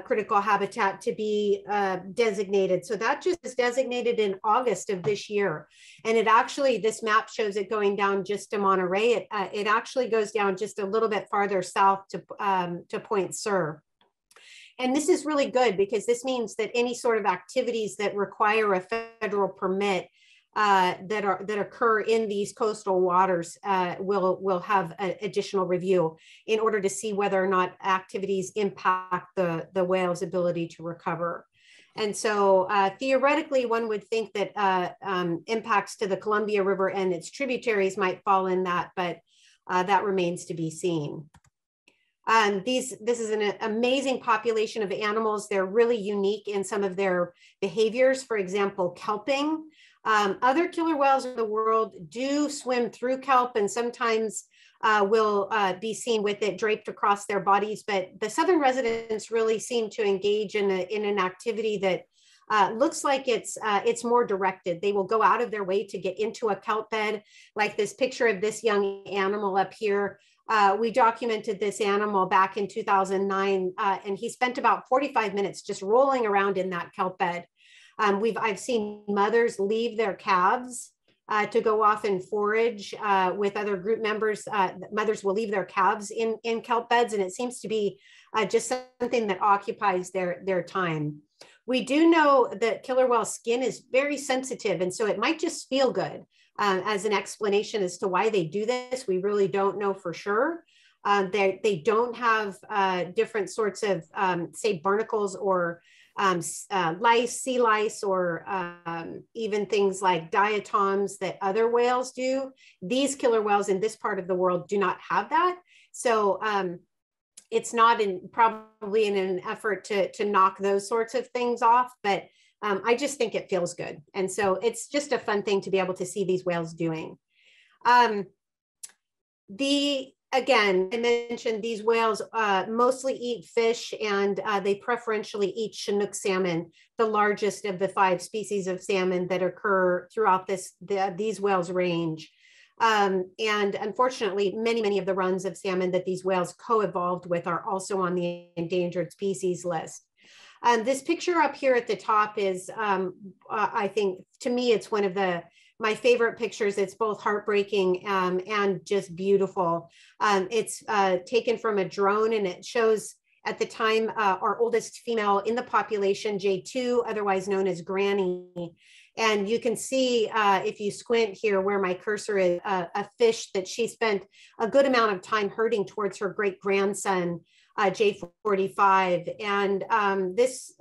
critical habitat to be designated. So that just is designated in August of this year. And it actually, this map shows it going down just to Monterey. It actually goes down just a little bit farther south to Point Sur. And this is really good because this means that any sort of activities that require a federal permit that occur in these coastal waters will have an additional review in order to see whether or not activities impact the whale's ability to recover. And so theoretically, one would think that impacts to the Columbia River and its tributaries might fall in that, but that remains to be seen. This is an amazing population of animals. They're really unique in some of their behaviors. For example, kelping. Other killer whales in the world do swim through kelp and sometimes will be seen with it draped across their bodies, but the southern residents really seem to engage in an activity that looks like it's more directed. They will go out of their way to get into a kelp bed, like this picture of this young animal up here. We documented this animal back in 2009, and he spent about 45 minutes just rolling around in that kelp bed. I've seen mothers leave their calves to go off and forage with other group members. Mothers will leave their calves in kelp beds, and it seems to be just something that occupies their time. We do know that killer whale skin is very sensitive, and so it might just feel good. As an explanation as to why they do this, we really don't know for sure. They don't have different sorts of, say, barnacles or lice, sea lice, or even things like diatoms that other whales do. These killer whales in this part of the world do not have that. So it's not probably in an effort to knock those sorts of things off, but I just think it feels good. And so it's just a fun thing to be able to see these whales doing. Again, I mentioned these whales mostly eat fish, and they preferentially eat Chinook salmon, the largest of the 5 species of salmon that occur throughout these whales' range. And unfortunately, many of the runs of salmon that these whales co-evolved with are also on the endangered species list. This picture up here at the top is, I think, to me, it's one of my favorite pictures. It's both heartbreaking and just beautiful. It's taken from a drone, and it shows at the time our oldest female in the population, J2, otherwise known as Granny. And you can see, if you squint here where my cursor is, a fish that she spent a good amount of time herding towards her great-grandson, J45. And this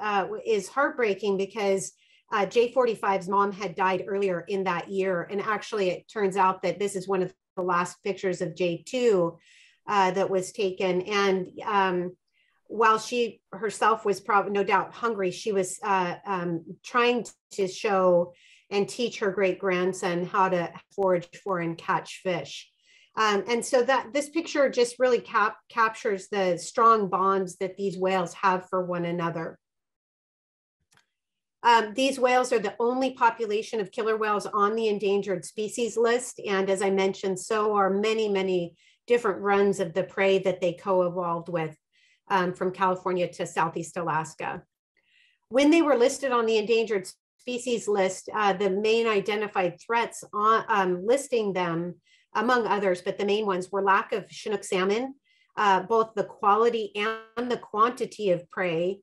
is heartbreaking because J45's mom had died earlier in that year. And actually, it turns out that this is one of the last pictures of J2 that was taken. And while she herself was probably no doubt hungry, she was trying to show and teach her great-grandson how to forage for and catch fish. And so this picture just really captures the strong bonds that these whales have for one another. These whales are the only population of killer whales on the endangered species list. And as I mentioned, so are many different runs of the prey that they co-evolved with from California to Southeast Alaska. When they were listed on the endangered species list, the main identified threats on listing them, among others, but the main ones were lack of Chinook salmon, both the quality and the quantity of prey,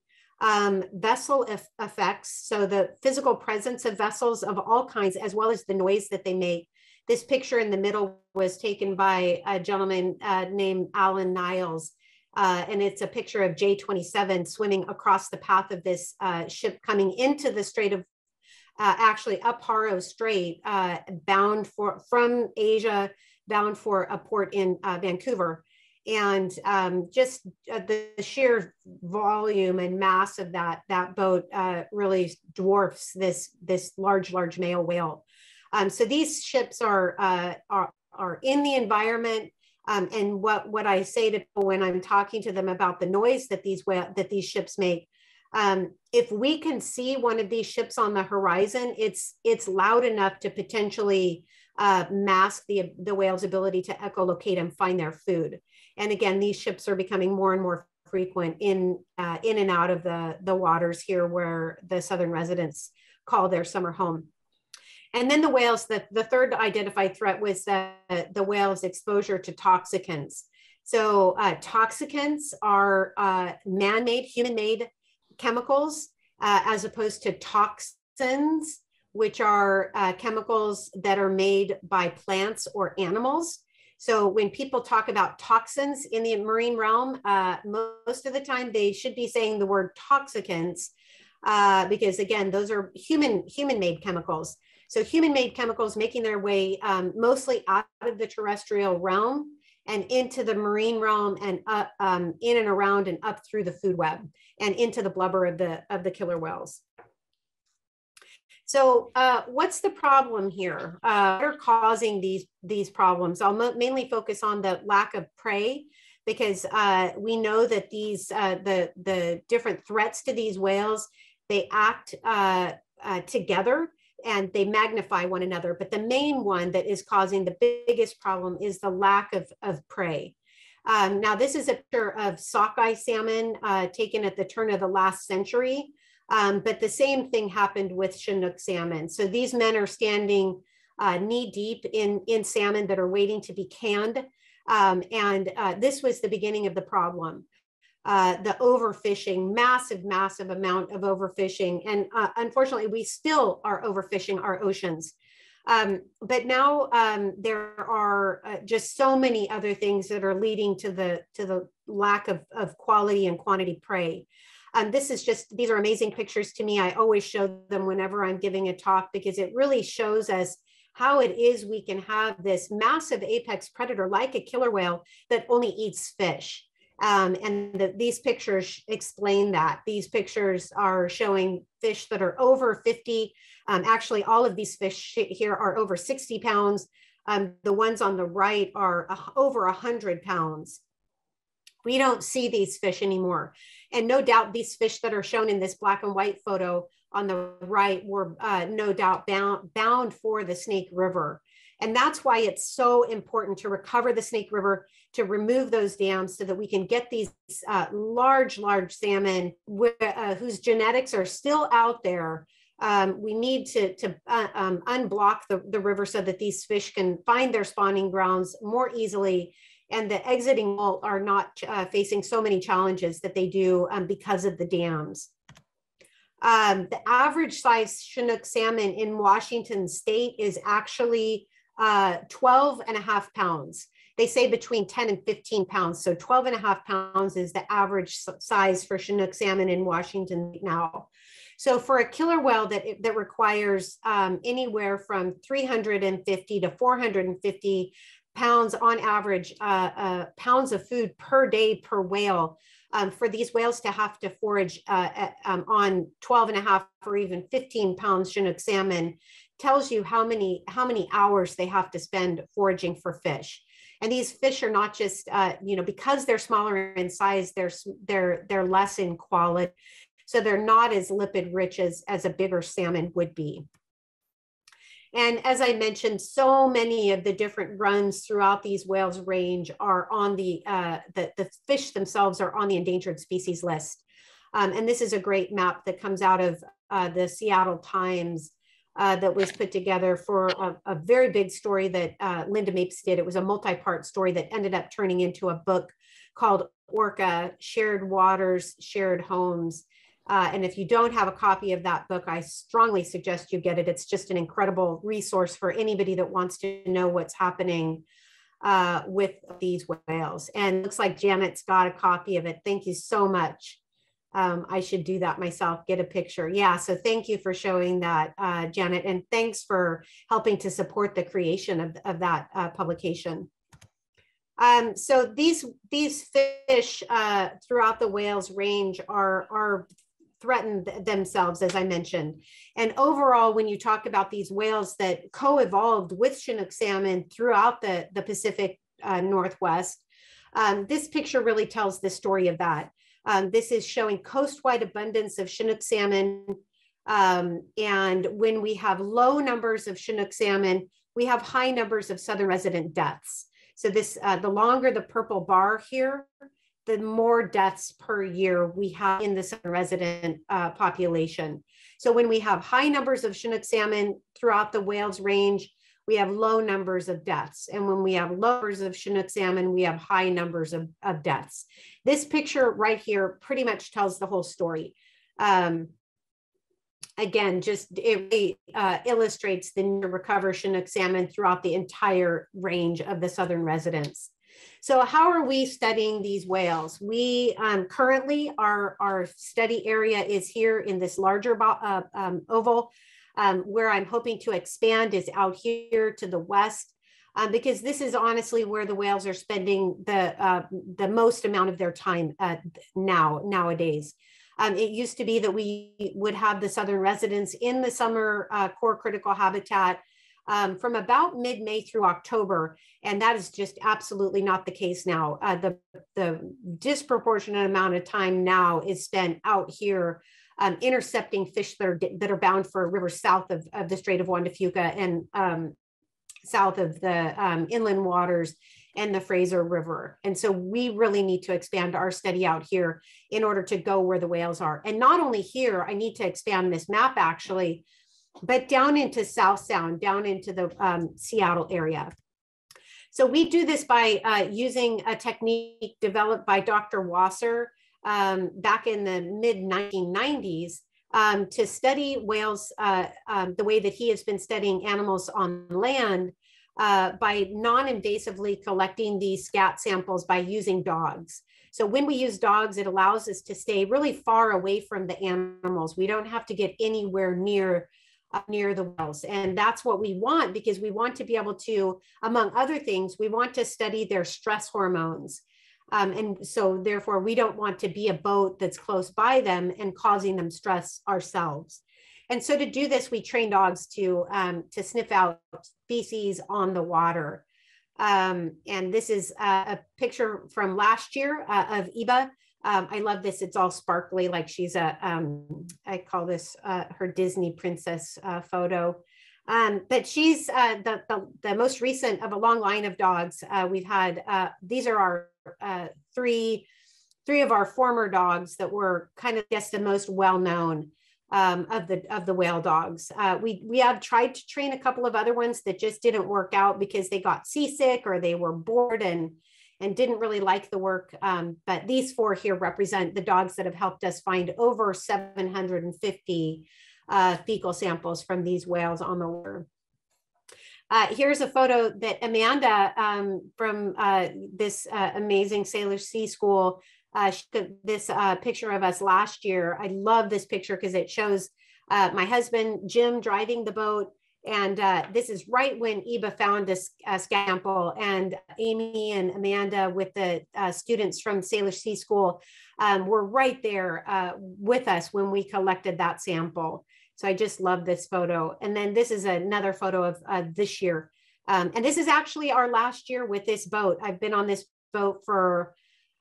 vessel effects, so the physical presence of vessels of all kinds, as well as the noise that they make. This picture in the middle was taken by a gentleman named Alan Niles, and it's a picture of J27 swimming across the path of this ship coming into the Strait of, actually up Haro Strait, from Asia, bound for a port in Vancouver. And just the sheer volume and mass of that boat really dwarfs this large male whale. So these ships are in the environment, and what I say to people when I'm talking to them about the noise that these ships make. If we can see one of these ships on the horizon, it's loud enough to potentially mask the whale's ability to echolocate and find their food. And again, these ships are becoming more and more frequent in and out of the waters here where the southern residents call their summer home. And then the whales, the third identified threat was the whales' exposure to toxicants. So toxicants are man-made, human-made chemicals, as opposed to toxins, which are chemicals that are made by plants or animals. So when people talk about toxins in the marine realm, most of the time they should be saying the word toxicants, because again, those are human-made chemicals. So human-made chemicals making their way mostly out of the terrestrial realm and into the marine realm and in and around and up through the food web and into the blubber of the killer whales. So what's the problem here? What are causing these problems? I'll mainly focus on the lack of prey, because we know that these the different threats to these whales, they act together and they magnify one another. But the main one that is causing the biggest problem is the lack of prey. Now, this is a picture of sockeye salmon taken at the turn of the last century. But the same thing happened with Chinook salmon. So these men are standing knee deep in salmon that are waiting to be canned. This was the beginning of the problem. The overfishing, massive amount of overfishing. And unfortunately, we still are overfishing our oceans. But now there are just so many other things that are leading to the lack of quality and quantity prey. These are amazing pictures to me. I always show them whenever I'm giving a talk, because it really shows us how it is we can have this massive apex predator like a killer whale that only eats fish. These pictures explain that. These pictures are showing fish that are over 50. Actually, all of these fish here are over 60 pounds. The ones on the right are over 100 pounds. We don't see these fish anymore. And no doubt these fish that are shown in this black and white photo on the right were no doubt bound for the Snake River. And that's why it's so important to recover the Snake River, to remove those dams so that we can get these large salmon whose genetics are still out there. We need to unblock the river so that these fish can find their spawning grounds more easily, and the exiting molt are not facing so many challenges that they do because of the dams. The average size Chinook salmon in Washington state is actually 12.5 pounds. They say between 10 and 15 pounds. So 12.5 pounds is the average size for Chinook salmon in Washington now. So for a killer whale that requires anywhere from 350 to 450 pounds on average, pounds of food per day per whale, for these whales to have to forage on 12.5 or even 15 pounds Chinook salmon tells you how many hours they have to spend foraging for fish. And these fish are not just, because they're smaller in size, they're less in quality. So they're not as lipid rich as a bigger salmon would be. And as I mentioned, so many of the different runs throughout these whales range are on the fish themselves are on the endangered species list. And this is a great map that comes out of the Seattle Times that was put together for a very big story that Linda Mapes did. It was a multi-part story that ended up turning into a book called Orca, Shared Waters, Shared Homes. And if you don't have a copy of that book, I strongly suggest you get it. It's just an incredible resource for anybody that wants to know what's happening with these whales. And it looks like Janet's got a copy of it. Thank you so much. I should do that myself, get a picture. Yeah, so thank you for showing that, Janet, and thanks for helping to support the creation of that publication. So these fish throughout the whales range are threatened themselves, as I mentioned. And overall, when you talk about these whales that co-evolved with Chinook salmon throughout the Pacific Northwest, this picture really tells the story of that. This is showing coast-wide abundance of Chinook salmon. And when we have low numbers of Chinook salmon, we have high numbers of southern resident deaths. So this, the longer the purple bar here, the more deaths per year we have in the southern resident population. So when we have high numbers of Chinook salmon throughout the Wales Range, we have low numbers of deaths. And when we have low numbers of Chinook salmon, we have high numbers of deaths. This picture right here pretty much tells the whole story. Again, just it really, illustrates the need to recover Chinook salmon throughout the entire range of the southern residents. So how are we studying these whales? We currently, our study area is here in this larger oval. Where I'm hoping to expand is out here to the west, because this is honestly where the whales are spending the most amount of their time nowadays. It used to be that we would have the southern residents in the summer core critical habitat from about mid-May through October, and that is just absolutely not the case now. The disproportionate amount of time now is spent out here intercepting fish that are bound for rivers south of the Strait of Juan de Fuca and south of the inland waters and the Fraser River. And so we really need to expand our study out here in order to go where the whales are. And not only here, I need to expand this map actually, but down into South Sound, down into the Seattle area. So we do this by using a technique developed by Dr. Wasser back in the mid-1990s to study whales the way that he has been studying animals on land by non-invasively collecting these scat samples by using dogs. So when we use dogs, it allows us to stay really far away from the animals. We don't have to get anywhere near the whales. And that's what we want, because we want to be able to, among other things, we want to study their stress hormones. And so therefore we don't want to be a boat that's close by them and causing them stress ourselves. And so to do this, we train dogs to sniff out species on the water. And this is a picture from last year of Iba. I love this. It's all sparkly, like she's I call this her Disney princess photo. But she's the most recent of a long line of dogs. We've had, these are our three of our former dogs that were kind of just the most well-known of the whale dogs. We have tried to train a couple of other ones that just didn't work out because they got seasick or they were bored and didn't really like the work. But these four here represent the dogs that have helped us find over 750 fecal samples from these whales on the water. Here's a photo that Amanda from this amazing Sailor Sea School, she took this picture of us last year. I love this picture because it shows my husband, Jim, driving the boat. And this is right when Iba found a sample, and Amy and Amanda with the students from Sailor Sea School were right there with us when we collected that sample. So I just love this photo. And then this is another photo of this year. And this is actually our last year with this boat. I've been on this boat for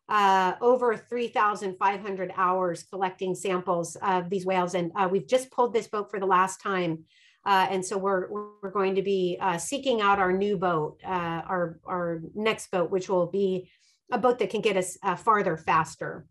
over 3,500 hours collecting samples of these whales. And we've just pulled this boat for the last time. And so we're going to be seeking out our new boat, our next boat, which will be a boat that can get us farther faster.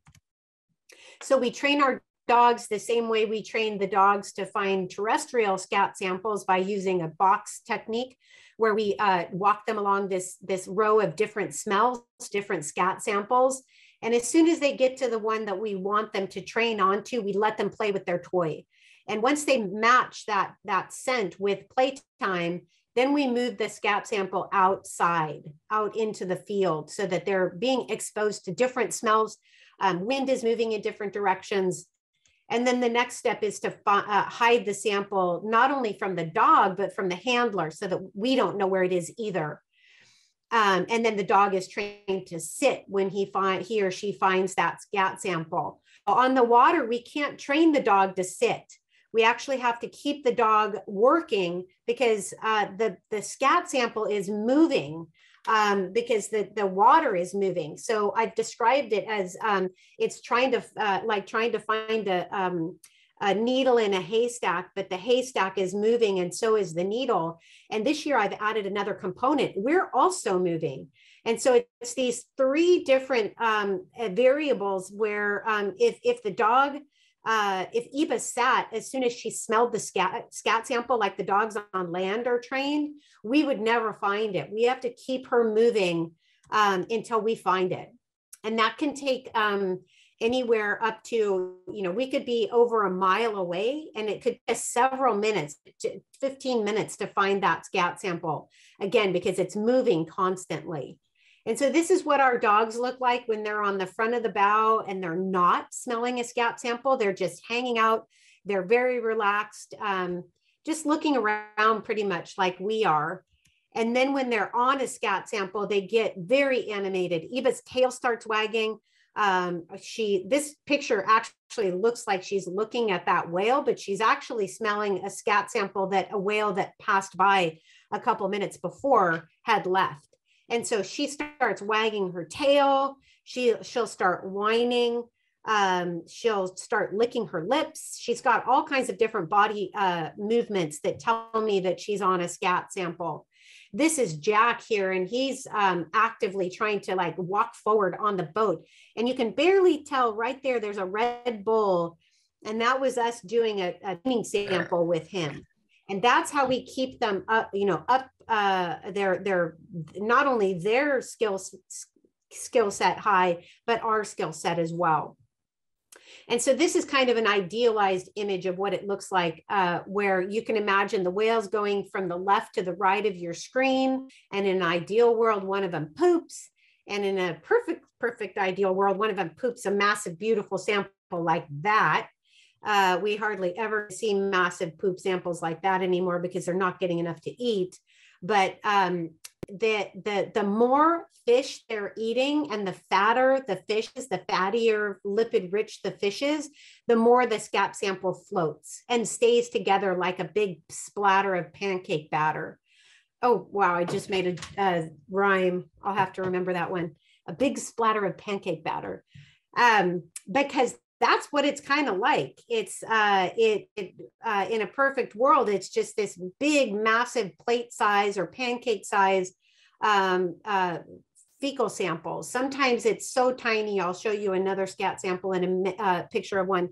So we train our dogs the same way we train the dogs to find terrestrial scat samples, by using a box technique where we walk them along this row of different smells, different scat samples. And as soon as they get to the one that we want them to train onto, we let them play with their toy. And once they match that scent with playtime, then we move the scat sample outside, out into the field, so that they're being exposed to different smells. Wind is moving in different directions. And then the next step is to hide the sample, not only from the dog, but from the handler, so that we don't know where it is either. And then the dog is trained to sit when he or she finds that scat sample. On the water, we can't train the dog to sit. We actually have to keep the dog working, because the scat sample is moving, because the water is moving. So I've described it as it's trying to find a needle in a haystack, but the haystack is moving and so is the needle. And this year I've added another component. We're also moving. And so it's these three different variables where if the dog, if Eva sat, as soon as she smelled the scat sample, like the dogs on land are trained, we would never find it. We have to keep her moving until we find it. And that can take anywhere up to, we could be over a mile away, and it could take several minutes, 15 minutes to find that scat sample, again, because it's moving constantly. And so this is what our dogs look like when they're on the front of the bow and they're not smelling a scat sample. They're just hanging out. They're very relaxed, just looking around pretty much like we are. And then when they're on a scat sample, they get very animated. Eva's tail starts wagging. This picture actually looks like she's looking at that whale, but she's actually smelling a scat sample that a whale that passed by a couple minutes before had left. And so she starts wagging her tail. She'll start whining. She'll start licking her lips. She's got all kinds of different body movements that tell me that she's on a scat sample. This is Jack here, and he's actively trying to like walk forward on the boat. And you can barely tell right there, there's a red bull. And that was us doing a training sample with him. And that's how we keep them up, their not only their skill set high, but our skill set as well. And so this is kind of an idealized image of what it looks like, where you can imagine the whales going from the left to the right of your screen. And in an ideal world, one of them poops. And in a perfect ideal world, one of them poops a massive, beautiful sample like that. We hardly ever see massive poop samples like that anymore because they're not getting enough to eat. But the more fish they're eating and the fatter the fish is, the fattier, lipid rich the fish is, the more the scat sample floats and stays together like a big splatter of pancake batter. Oh, wow, I just made a rhyme. I'll have to remember that one. A big splatter of pancake batter. Because that's what it's kind of like. It's in a perfect world, it's just this big, massive plate size or pancake size fecal samples. Sometimes it's so tiny. I'll show you another scat sample in a picture of one,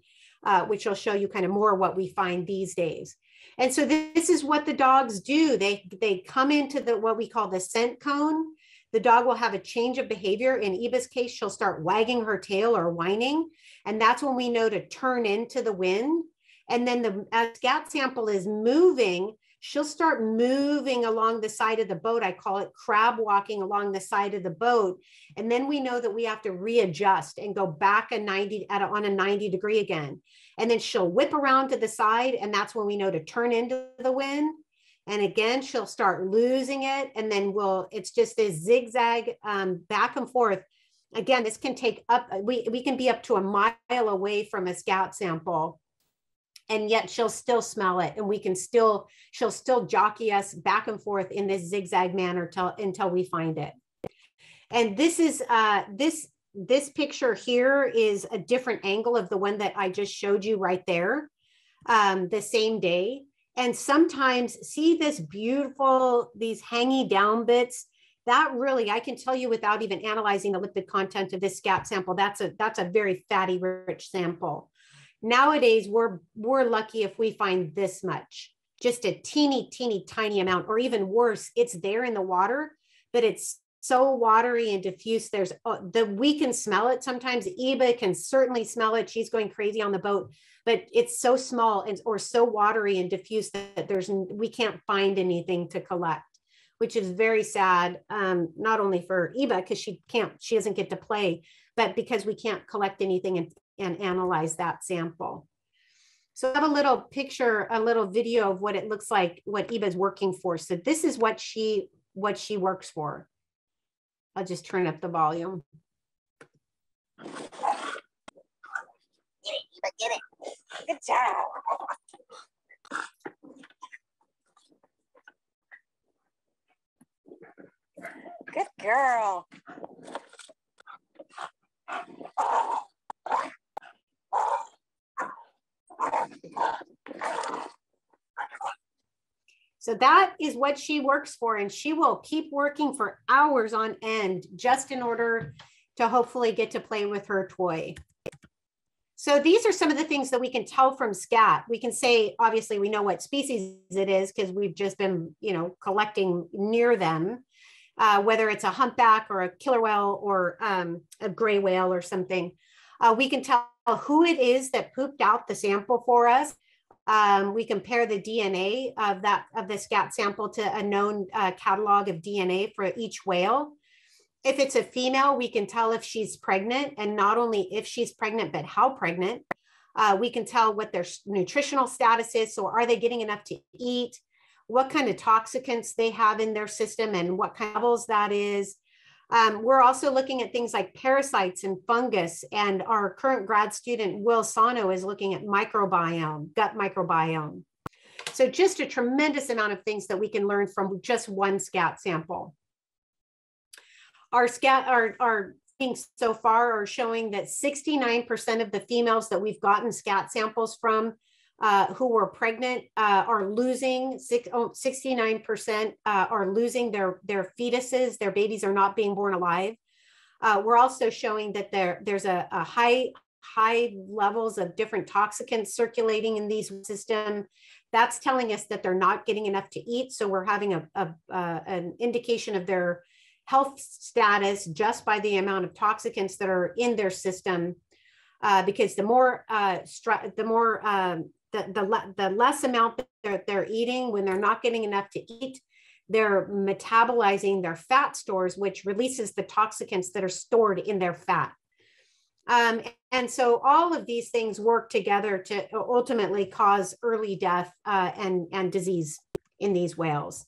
which will show you kind of more what we find these days. And so this is what the dogs do. They come into what we call the scent cone. The dog will have a change of behavior. In Eva's case, she'll start wagging her tail or whining. And that's when we know to turn into the wind. And then as scat sample is moving, she'll start moving along the side of the boat. I call it crab walking along the side of the boat. And then we know that we have to readjust and go back on a 90 degree again. And then she'll whip around to the side. And that's when we know to turn into the wind. And again, she'll start losing it. And then it's just this zigzag back and forth. Again, this can take we can be up to a mile away from a scat sample. And yet she'll still smell it. And she'll still jockey us back and forth in this zigzag manner until we find it. And this is, this picture here is a different angle of the one that I just showed you right there, the same day. And sometimes see this beautiful, these hangy down bits, that really, I can tell you without even analyzing the lipid content of this scat sample, that's a very fatty rich sample. Nowadays, we're lucky if we find this much, just a teeny tiny amount, or even worse, it's there in the water, but it's so watery and diffuse. We can smell it sometimes. Eva can certainly smell it. She's going crazy on the boat, but it's so small or so watery and diffuse that we can't find anything to collect, which is very sad. Not only for Eva, because she doesn't get to play, but because we can't collect anything and analyze that sample. So I have a little picture, a little video of what it looks like, what Eva's working for. So this is what she works for. I'll just turn up the volume. Get it, Eva, get it. Good job. Good girl. So that is what she works for, and she will keep working for hours on end just in order to hopefully get to play with her toy. So these are some of the things that we can tell from scat. We can say, obviously, we know what species it is because we've just been, collecting near them, whether it's a humpback or a killer whale or a gray whale or something. We can tell who it is that pooped out the sample for us. We compare the DNA of the scat sample to a known catalog of DNA for each whale. If it's a female, we can tell if she's pregnant, and not only if she's pregnant, but how pregnant. We can tell what their nutritional status is. So are they getting enough to eat? What kind of toxicants they have in their system and what kind of levels that is. We're also looking at things like parasites and fungus, and our current grad student, Will Sano, is looking at microbiome, gut microbiome. So just a tremendous amount of things that we can learn from just one scat sample. Our things so far are showing that 69% of the females that we've gotten scat samples from who were pregnant are losing, 69% are losing their fetuses. Their babies are not being born alive. We're also showing that there's a high levels of different toxicants circulating in these systems. That's telling us that they're not getting enough to eat. So we're having an indication of their health status just by the amount of toxicants that are in their system, because the less amount that they're eating, when they're not getting enough to eat, they're metabolizing their fat stores, which releases the toxicants that are stored in their fat. And so all of these things work together to ultimately cause early death and disease in these whales.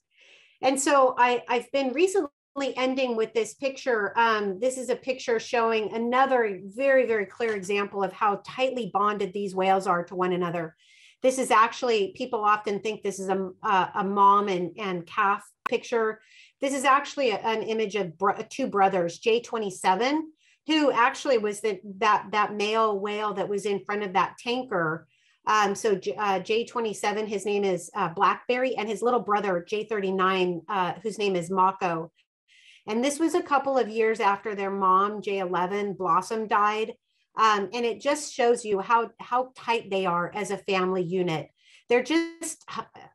And so I've been recently ending with this picture. This is a picture showing another very, very clear example of how tightly bonded these whales are to one another. This is actually, people often think this is a mom and calf picture. This is actually an image of two brothers, J27, who actually was that male whale that was in front of that tanker. So J27, his name is Blackberry, and his little brother, J39, whose name is Mako. And this was a couple of years after their mom, J11, Blossom, died. And it just shows you how tight they are as a family unit. They're just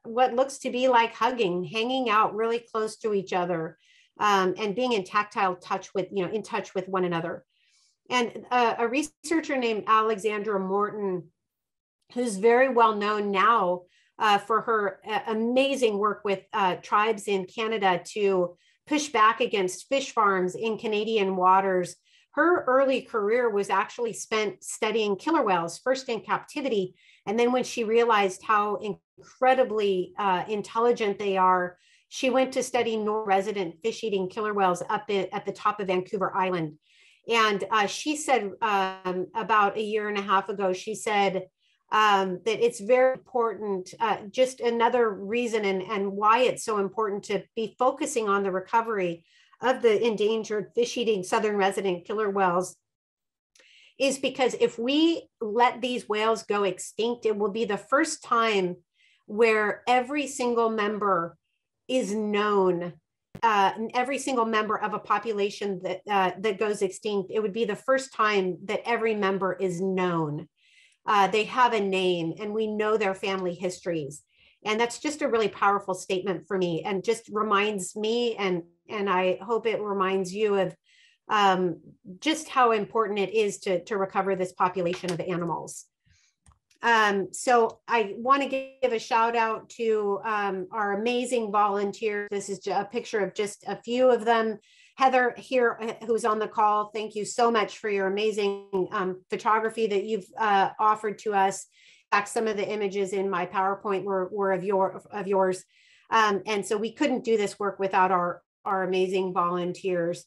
what looks to be like hugging, hanging out really close to each other, and being in tactile touch with, in touch with one another. And a researcher named Alexandra Morton, who's very well known now for her amazing work with tribes in Canada to push back against fish farms in Canadian waters. Her early career was actually spent studying killer whales, first in captivity. And then when she realized how incredibly intelligent they are, she went to study non-resident fish-eating killer whales up at the top of Vancouver Island. And she said about a year and a half ago, she said that it's very important, just another reason and why it's so important to be focusing on the recovery of the endangered fish-eating southern resident killer whales is because if we let these whales go extinct, it will be the first time where every single member is known, every single member of a population that goes extinct. It would be the first time that every member is known. They have a name and we know their family histories. And that's just a really powerful statement for me, and just reminds me, and I hope it reminds you of just how important it is to recover this population of animals. So I want to give a shout out to our amazing volunteers. This is a picture of just a few of them. Heather here, who's on the call, thank you so much for your amazing photography that you've offered to us. In fact, some of the images in my PowerPoint were of yours. And so we couldn't do this work without our amazing volunteers.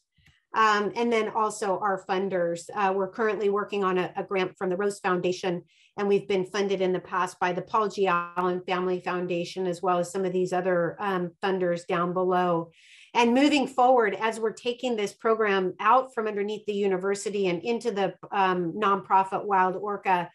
And then also our funders. We're currently working on a grant from the Rose Foundation, and we've been funded in the past by the Paul G. Allen Family Foundation, as well as some of these other funders down below. And moving forward, as we're taking this program out from underneath the university and into the nonprofit Wild Orca,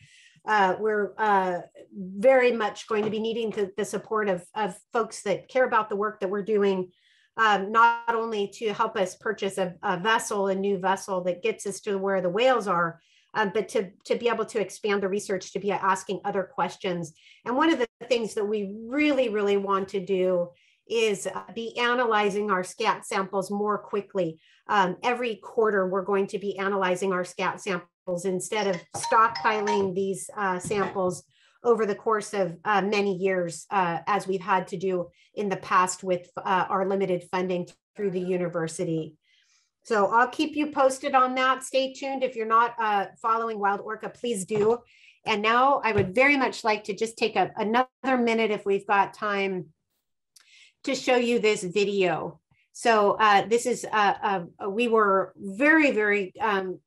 we're very much going to be needing the support of folks that care about the work that we're doing, not only to help us purchase a new vessel that gets us to where the whales are, but to be able to expand the research, to be asking other questions. And one of the things that we really, really want to do is be analyzing our scat samples more quickly. Every quarter, we're going to be analyzing our scat samples instead of stockpiling these samples over the course of many years, as we've had to do in the past with our limited funding through the university. So I'll keep you posted on that. Stay tuned. If you're not following Wild Orca, please do. And now I would very much like to just take another minute, if we've got time, to show you this video. So this is, we were very, very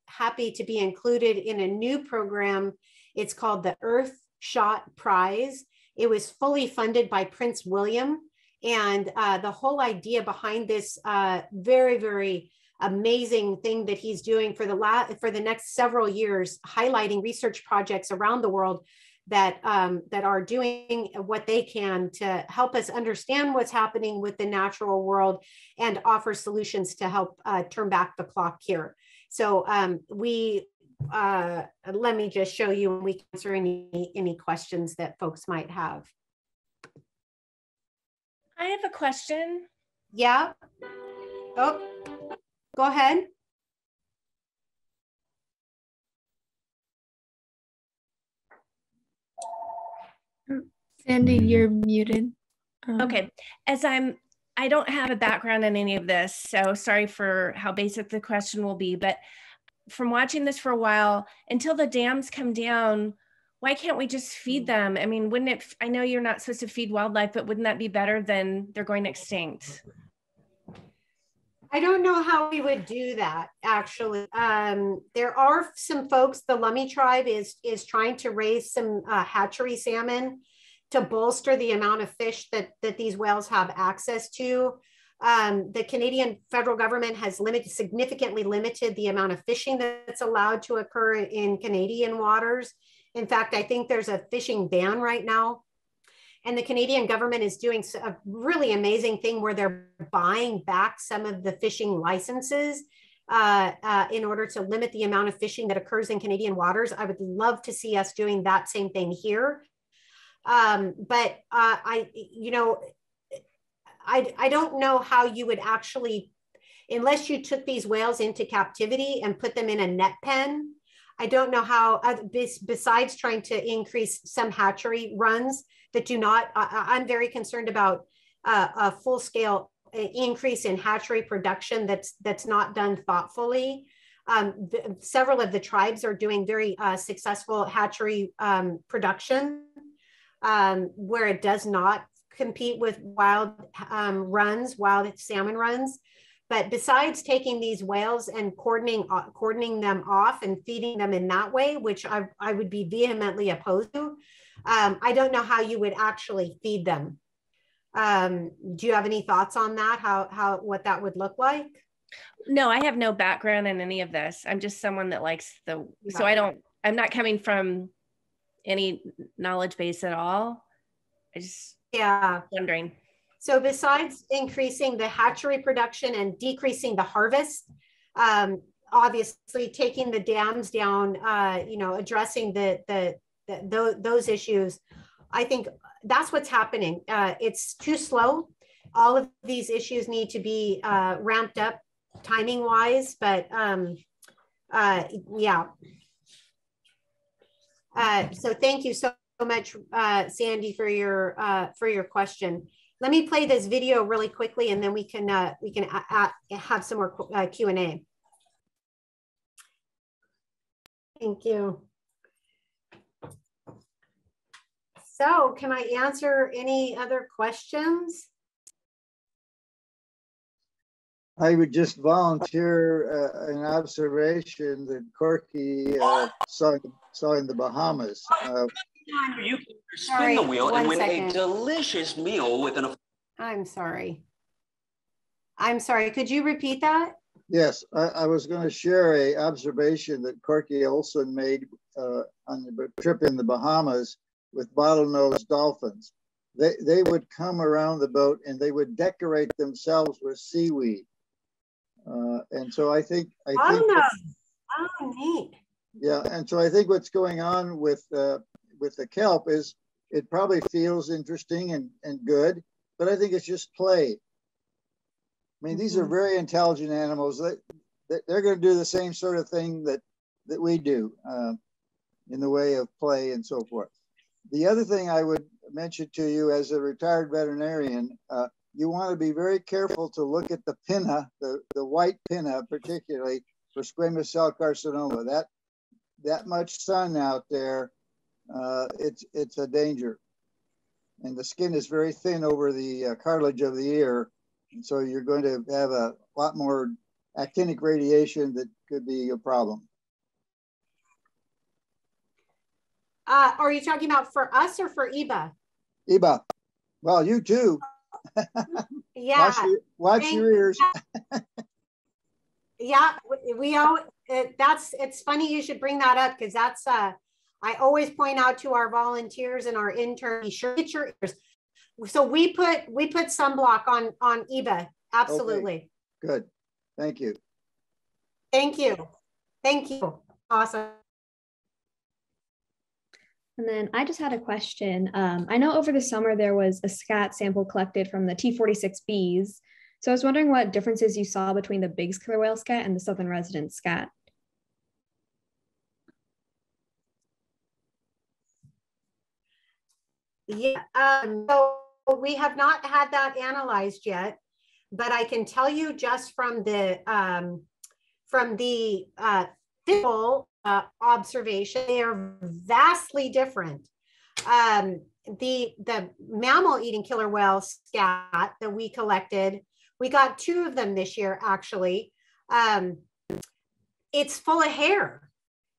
happy to be included in a new program. It's called the Earth Shot Prize. It was fully funded by Prince William. And the whole idea behind this very, very amazing thing that he's doing for the next several years, highlighting research projects around the world that are doing what they can to help us understand what's happening with the natural world and offer solutions to help turn back the clock here. So let me just show you, and we can answer any questions that folks might have. I have a question. Yeah. Oh, go ahead. Sandy, you're muted. Okay, I don't have a background in any of this, so sorry for how basic the question will be, but from watching this for a while, until the dams come down, why can't we just feed them? I mean, wouldn't it, I know you're not supposed to feed wildlife, but wouldn't that be better than they're going extinct? I don't know how we would do that, actually. There are some folks, the Lummi tribe is trying to raise some hatchery salmon to bolster the amount of fish that these whales have access to. The Canadian federal government has significantly limited the amount of fishing that's allowed to occur in Canadian waters. In fact, I think there's a fishing ban right now. And the Canadian government is doing a really amazing thing where they're buying back some of the fishing licenses in order to limit the amount of fishing that occurs in Canadian waters. I would love to see us doing that same thing here. But I don't know how you would actually, unless you took these whales into captivity and put them in a net pen, I don't know how, besides trying to increase some hatchery runs that do not, I'm very concerned about a full-scale increase in hatchery production that's not done thoughtfully. Several of the tribes are doing very successful hatchery production where it does not compete with wild salmon runs. But besides taking these whales and cordoning them off and feeding them in that way, which I would be vehemently opposed to, I don't know how you would actually feed them. Do you have any thoughts on that? What that would look like? No, I have no background in any of this. I'm just someone that likes so I'm not coming from any knowledge base at all. I just wondering. So besides increasing the hatchery production and decreasing the harvest, obviously taking the dams down, addressing those issues, I think that's what's happening. It's too slow. All of these issues need to be ramped up timing wise, but yeah. So thank you so much, Sandy, for your question. Let me play this video really quickly, and then we can have some more Q&A. Thank you. So can I answer any other questions? I would just volunteer an observation that Corky saw in the Bahamas. You can spin the wheel and win a delicious meal with an... I'm sorry. Could you repeat that? Yes, I was going to share an observation that Corky Olson made on the trip in the Bahamas with bottlenose dolphins. They would come around the boat and they would decorate themselves with seaweed. And so I think neat. Yeah, and so I think what's going on with the kelp is it probably feels interesting and good, but I think it's just play. I mean, these are very intelligent animals. They're going to do the same sort of thing that we do in the way of play and so forth. The other thing I would mention to you as a retired veterinarian, you want to be very careful to look at the pinna, the white pinna, particularly for squamous cell carcinoma. That much sun out there, it's a danger. And the skin is very thin over the cartilage of the ear. And so you're going to have a lot more actinic radiation that could be a problem. Are you talking about for us or for Eba? Eba. Well, you too. Yeah. Watch your ears. Yeah, we all, it's funny you should bring that up because that's, I always point out to our volunteers and our interns, be sure to get your ears. So we put sunblock on Eba. Absolutely. Okay. Good. Thank you. Thank you. Thank you. Awesome. And then I just had a question. I know over the summer there was a scat sample collected from the T46 bees. So I was wondering what differences you saw between the Biggs killer whale scat and the southern resident scat. Yeah, so we have not had that analyzed yet, but I can tell you just from the physical observation, they are vastly different. The mammal-eating killer whale scat that we collected, we got 2 of them this year, actually. It's full of hair.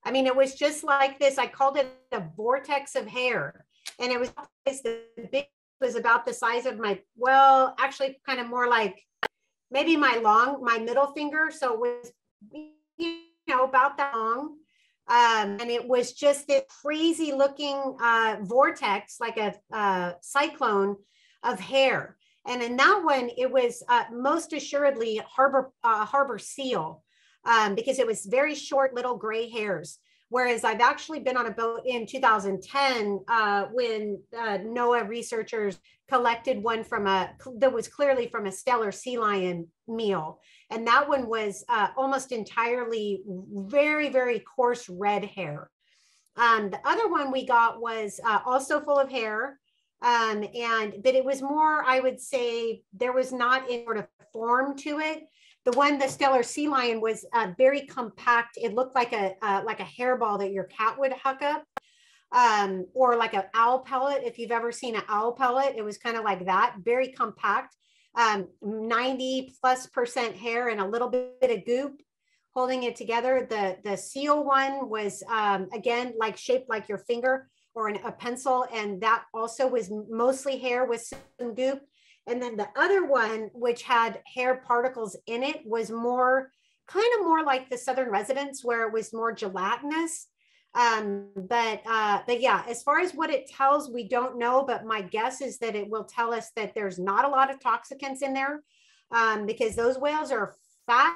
I mean, it was just like this. I called it a vortex of hair. And it was about the size of my, well, actually kind of more like maybe my middle finger. So it was, you know, about that long. And it was just this crazy looking vortex, like a cyclone of hair. And in that one, it was most assuredly harbor seal because it was very short little gray hairs. Whereas I've actually been on a boat in 2010 when NOAA researchers collected one that was clearly from a stellar sea lion meal. And that one was almost entirely very, very coarse red hair. The other one we got was also full of hair. But it was more, I would say, there was not any sort of form to it. The stellar sea lion was very compact. It looked like a hairball that your cat would huck up, or like an owl pellet. If you've ever seen an owl pellet, it was kind of like that, very compact, 90+% hair and a little bit of goop holding it together. The seal one was, again, shaped like your finger or a pencil. And that also was mostly hair with some goop. And then the other one, which had hair particles in it, was more like the southern residents, where it was more gelatinous. But yeah, as far as what it tells, we don't know. But my guess is that it will tell us that there's not a lot of toxicants in there, because those whales are fat,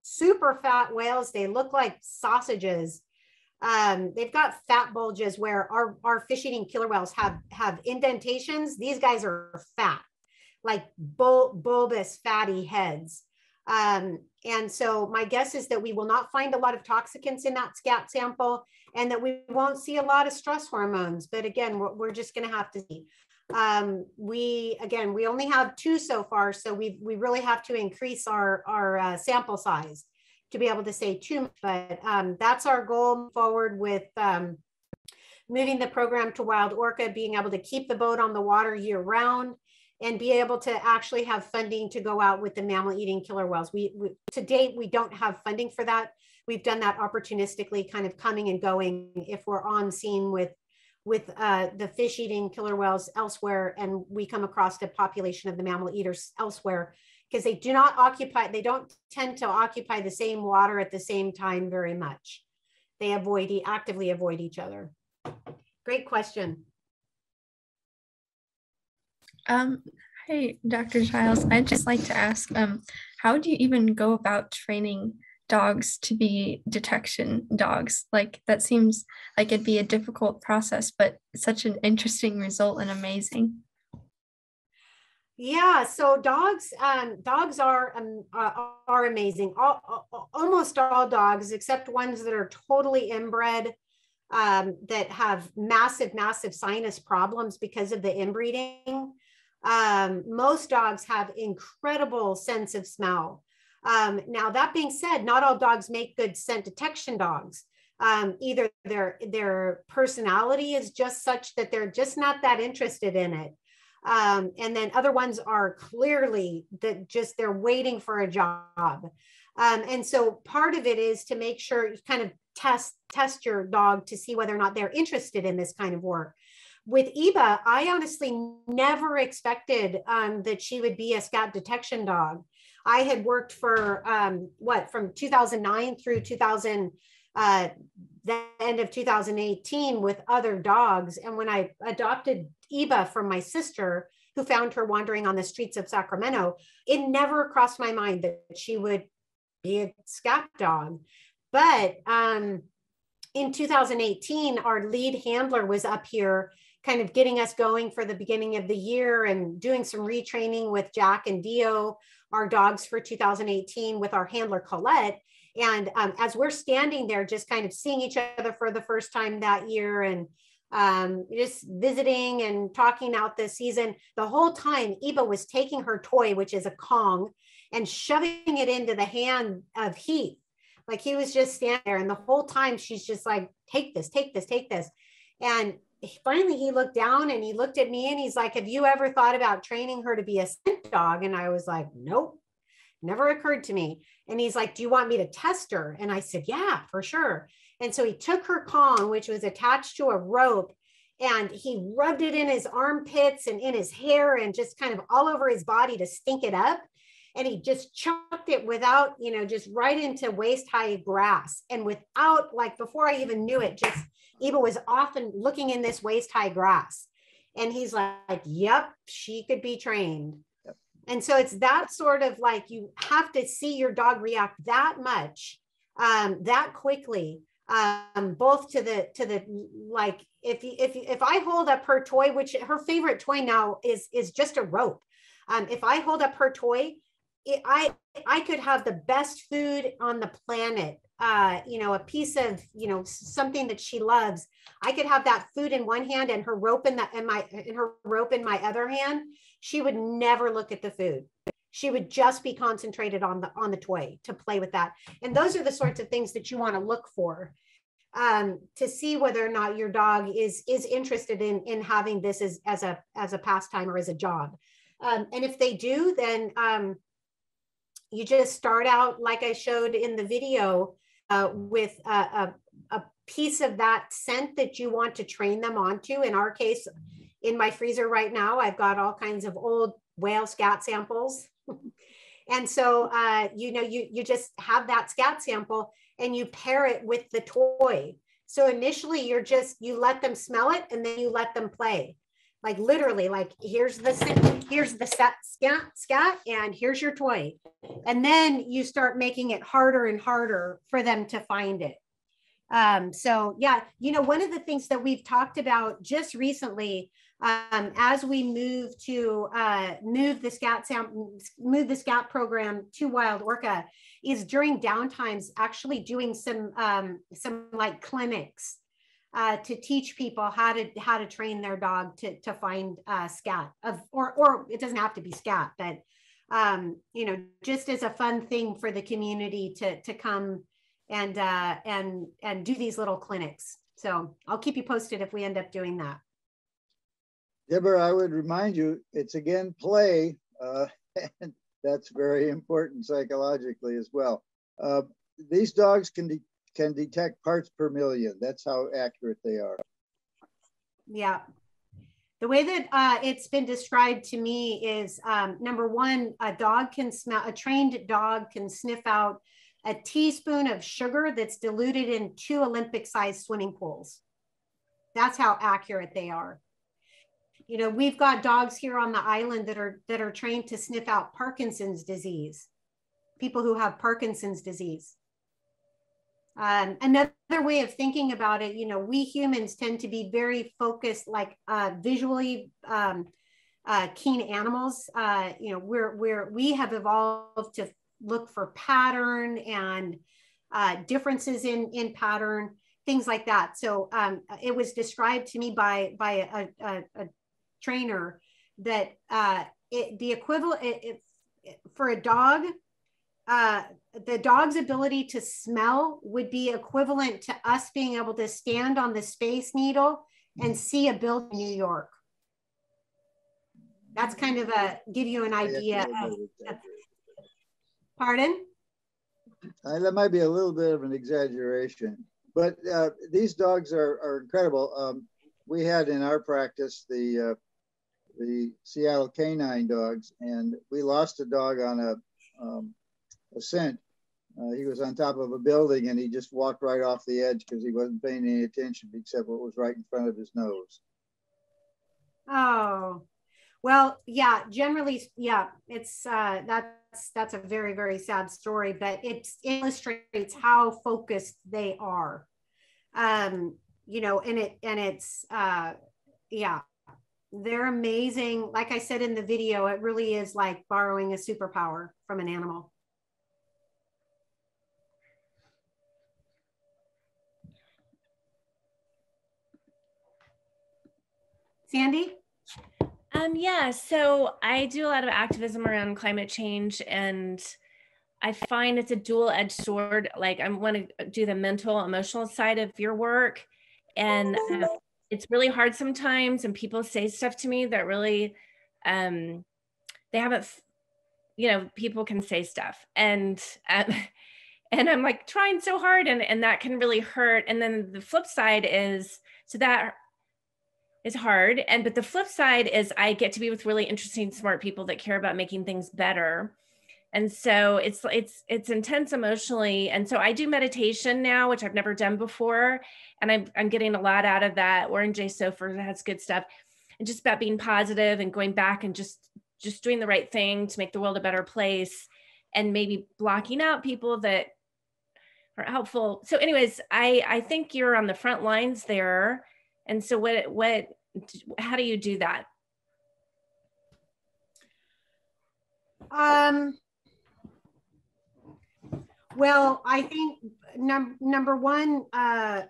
super fat whales. They look like sausages. They've got fat bulges where our fish-eating killer whales have indentations. These guys are fat, like bulbous fatty heads. And so my guess is that we will not find a lot of toxicants in that scat sample, and that we won't see a lot of stress hormones. But again, we're just going to have to see. We only have 2 so far, so we really have to increase our sample size to be able to say 2. But that's our goal forward with moving the program to wild orca, being able to keep the boat on the water year round, and be able to actually have funding to go out with the mammal-eating killer whales. To date, we don't have funding for that. We've done that opportunistically, kind of coming and going if we're on scene with the fish-eating killer whales elsewhere, and we come across the population of the mammal eaters elsewhere, because they don't tend to occupy the same water at the same time very much. they actively avoid each other? Great question. Hey, Dr. Childs, I'd just like to ask, how do you even go about training dogs to be detection dogs? Like, that seems like it'd be a difficult process, but such an interesting result and amazing. Yeah, so dogs are amazing. Almost all dogs, except ones that are totally inbred, that have massive sinus problems because of the inbreeding. Most dogs have incredible sense of smell. Now, that being said, not all dogs make good scent detection dogs. Either their personality is just such that they're just not that interested in it. And then other ones are clearly that just they're waiting for a job. And so part of it is to make sure you kind of test your dog to see whether or not they're interested in this kind of work. With Iba, I honestly never expected that she would be a scat detection dog. I had worked for from 2009 through the end of 2018 with other dogs. And when I adopted Iba from my sister, who found her wandering on the streets of Sacramento, it never crossed my mind that she would be a scat dog. But in 2018, our lead handler was up here kind of getting us going for the beginning of the year and doing some retraining with Jack and Dio, our dogs for 2018 with our handler Colette. And as we're standing there, just kind of seeing each other for the first time that year and just visiting and talking out this season, the whole time Iba was taking her toy, which is a Kong, and shoving it into the hand of Heath. Like he was just standing there, and the whole time she's just like, take this, take this, take this. And finally he looked down and he looked at me and he's like, have you ever thought about training her to be a scent dog? And I was like, nope, never occurred to me. And he's like, do you want me to test her? And I said, yeah, for sure. And so he took her Kong, which was attached to a rope, and he rubbed it in his armpits and in his hair and just kind of all over his body to stink it up. And he just chucked it without, just right into waist high grass. And without, like, before I even knew it, just Eva was often looking in this waist high grass. And he's like, yep, she could be trained. Yep. And so it's that sort of like, you have to see your dog react that much, that quickly, both to the, like, if I hold up her toy, which her favorite toy now is just a rope. If I hold up her toy, I could have the best food on the planet, a piece of, something that she loves. I could have that food in one hand and her rope in her rope in my other hand. She would never look at the food. She would just be concentrated on the toy to play with that. And those are the sorts of things that you want to look for, to see whether or not your dog is interested in having this as a pastime or as a job. And if they do, then you just start out, like I showed in the video, with a piece of that scent that you want to train them onto. In our case, in my freezer right now, I've got all kinds of old whale scat samples. And so, you just have that scat sample and you pair it with the toy. So initially you let them smell it and then you let them play. Like literally, like here's the scat and here's your toy. And then you start making it harder and harder for them to find it. So yeah, one of the things that we've talked about just recently, as we move to move the scat program to Wild Orca, is during downtimes actually doing some like clinics to teach people how to train their dog to find scat, or it doesn't have to be scat, but just as a fun thing for the community to come and do these little clinics. So I'll keep you posted if we end up doing that. Deborah, I would remind you, it's again play, and that's very important psychologically as well. These dogs can detect parts per million. That's how accurate they are. Yeah. The way that it's been described to me is, number one, a trained dog can sniff out a teaspoon of sugar that's diluted in 2 Olympic-sized swimming pools. That's how accurate they are. You know, we've got dogs here on the island that are trained to sniff out Parkinson's disease, people who have Parkinson's disease. Another way of thinking about it, you know, we humans tend to be very focused, like visually keen animals. You know, we have evolved to look for pattern and differences in pattern, things like that. So it was described to me by a trainer that the equivalent for a dog, the dog's ability to smell would be equivalent to us being able to stand on the Space Needle and see a building in New York. That's kind of give you an idea of, pardon? That might be a little bit of an exaggeration, but these dogs are incredible. We had in our practice the Seattle canine dogs, and we lost a dog on a scent. He was on top of a building and he just walked right off the edge because he wasn't paying any attention except what was right in front of his nose. Oh, well, yeah, generally, yeah, it's that's a very, very sad story, but it illustrates how focused they are. You know, and it's yeah, they're amazing. Like I said in the video, it really is like borrowing a superpower from an animal. Sandy? Yeah, so I do a lot of activism around climate change, and I find it's a dual-edged sword. Like, I want to do the mental, emotional side of your work, and it's really hard sometimes, and people say stuff to me that really, they haven't, you know, people can say stuff, and I'm like trying so hard, and that can really hurt. And then the flip side is, so that is hard. But the flip side is I get to be with really interesting, smart people that care about making things better. And so it's intense emotionally. And so I do meditation now, which I've never done before. And I'm getting a lot out of that. Warren J. Sofer has good stuff. And just about being positive and going back and just doing the right thing to make the world a better place, and maybe blocking out people that are helpful. So anyways, I think you're on the front lines there. And so how do you do that? Well, I think number one, I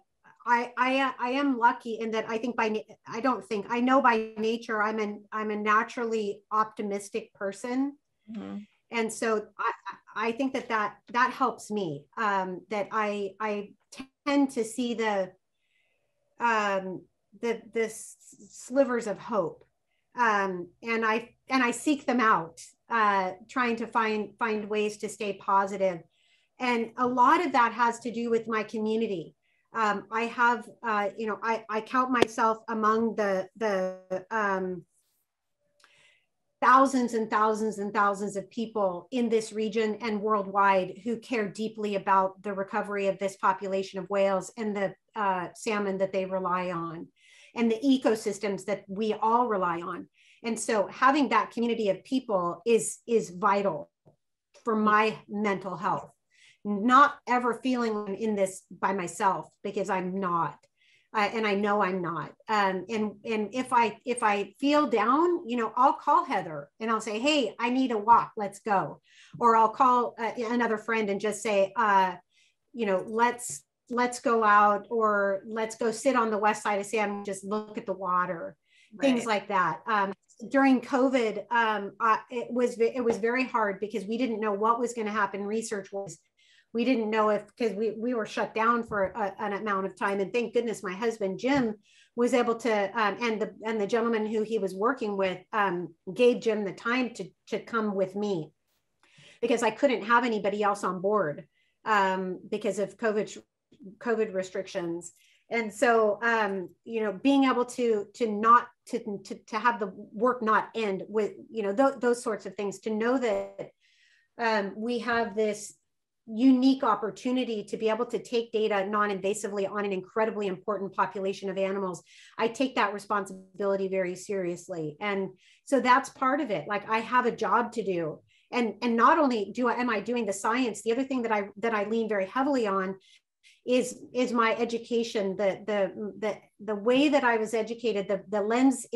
am lucky in that I think I know by nature I'm a naturally optimistic person. Mm-hmm. And so I think that helps me, that I tend to see the slivers of hope, and I seek them out, trying to find ways to stay positive. And a lot of that has to do with my community. I have, you know, I count myself among the thousands and thousands and thousands of people in this region and worldwide who care deeply about the recovery of this population of whales and the salmon that they rely on, and the ecosystems that we all rely on. And so having that community of people is vital for my mental health. Not ever feeling in this by myself, because I'm not. And I know I'm not. And if I feel down, you know, I'll call Heather and I'll say, hey, I need a walk, let's go. Or I'll call another friend and just say, you know, let's go out, or let's go sit on the west side of San and just look at the water, right. Things like that. During COVID, it was very hard because we didn't know what was going to happen. Research was, we didn't know if, because we were shut down for an amount of time. And thank goodness my husband, Jim, was able to, and the gentleman who he was working with gave Jim the time to come with me, because I couldn't have anybody else on board because of COVID restrictions. And so, you know, being able to have the work not end with, you know, those sorts of things, to know that we have this unique opportunity to be able to take data non-invasively on an incredibly important population of animals, I take that responsibility very seriously. And so that's part of it. Like, I have a job to do. And not only am I doing the science, the other thing that I lean very heavily on is my education, the way that I was educated, the lens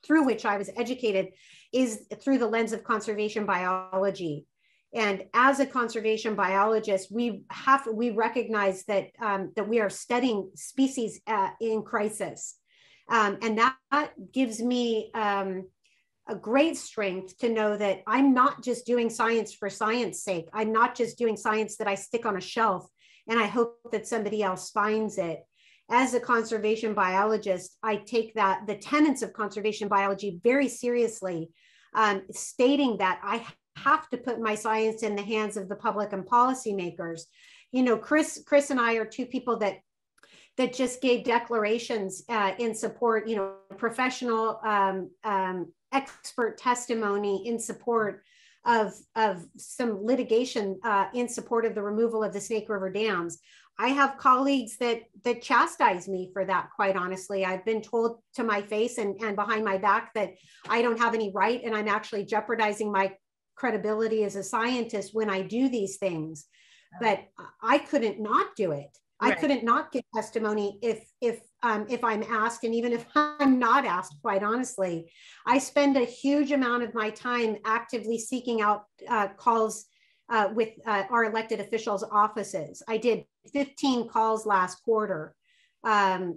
through which I was educated is through the lens of conservation biology. And as a conservation biologist, we recognize that that we are studying species in crisis, and that gives me a great strength to know that I'm not just doing science for science sake. I'm not just doing science that I stick on a shelf and I hope that somebody else finds it. As a conservation biologist, I take the tenets of conservation biology very seriously, stating that I have to put my science in the hands of the public and policymakers. You know, Chris and I are two people that just gave declarations in support, you know, professional expert testimony in support of some litigation in support of the removal of the Snake River dams. I have colleagues that chastise me for that, quite honestly. I've been told to my face and behind my back that I don't have any right, and I'm actually jeopardizing my credibility as a scientist when I do these things. But I couldn't not do it. Right. I couldn't not give testimony if I'm asked, and even if I'm not asked, quite honestly. I spend a huge amount of my time actively seeking out calls with our elected officials' offices. I did 15 calls last quarter,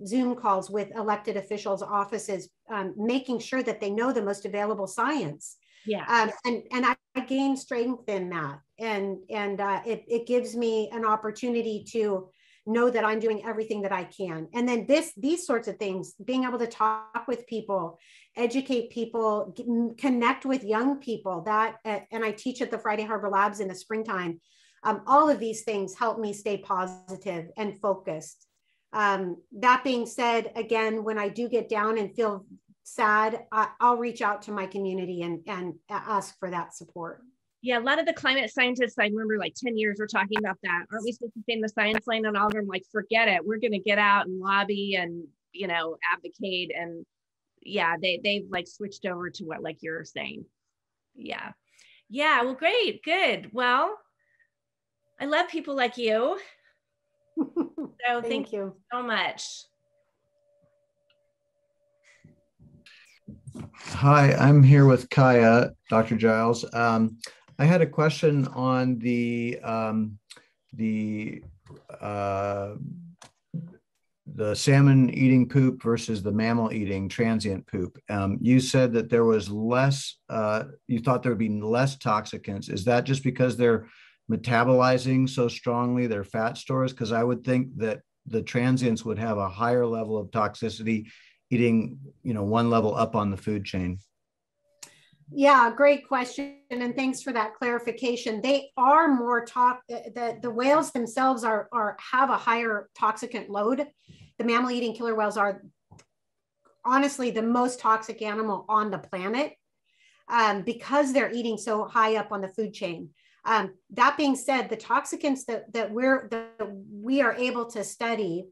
Zoom calls with elected officials' offices, making sure that they know the most available science. Yeah. And I gain strength in that. And it gives me an opportunity to know that I'm doing everything that I can. And then these sorts of things, being able to talk with people, educate people, connect with young people, and I teach at the Friday Harbor Labs in the springtime. All of these things help me stay positive and focused. That being said, again, when I do get down and feel sad, I'll reach out to my community and ask for that support. Yeah, a lot of the climate scientists, I remember like 10 years were talking about that. Aren't we supposed to stay in the science lane? And all of them like, forget it. We're going to get out and lobby and, you know, advocate. And yeah, they've like switched over to what like you're saying. Yeah. Yeah, well, great, good. Well, I love people like you. So thank you so much. Hi, I'm here with Kaya, Dr. Giles. I had a question on the salmon eating poop versus the mammal eating transient poop. You said that there was less, you thought there would be less toxicants. Is that just because they're metabolizing so strongly their fat stores? Because I would think that the transients would have a higher level of toxicity eating, you know, one level up on the food chain. Yeah, great question. And thanks for that clarification. They are more the whales themselves have a higher toxicant load. The mammal eating killer whales are honestly the most toxic animal on the planet because they're eating so high up on the food chain. That being said, the toxicants that we are able to study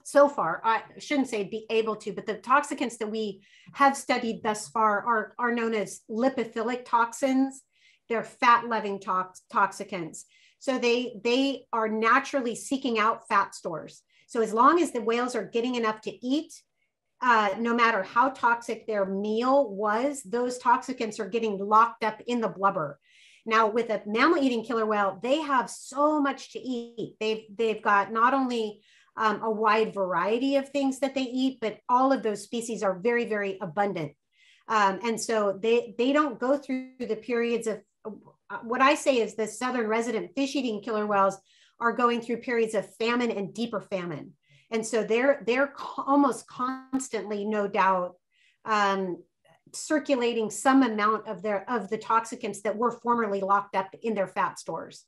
so far, I shouldn't say be able to, but the toxicants that we have studied thus far are known as lipophilic toxins. They're fat-loving toxicants. So they are naturally seeking out fat stores. So as long as the whales are getting enough to eat, no matter how toxic their meal was, those toxicants are getting locked up in the blubber. Now, with a mammal-eating killer whale, they have so much to eat. They've got not only a wide variety of things that they eat, but all of those species are very, very abundant. And so they don't go through the periods of, what I say is the southern resident fish-eating killer whales are going through periods of famine and deeper famine. And so they're almost constantly, no doubt, circulating some amount of the toxicants that were formerly locked up in their fat stores.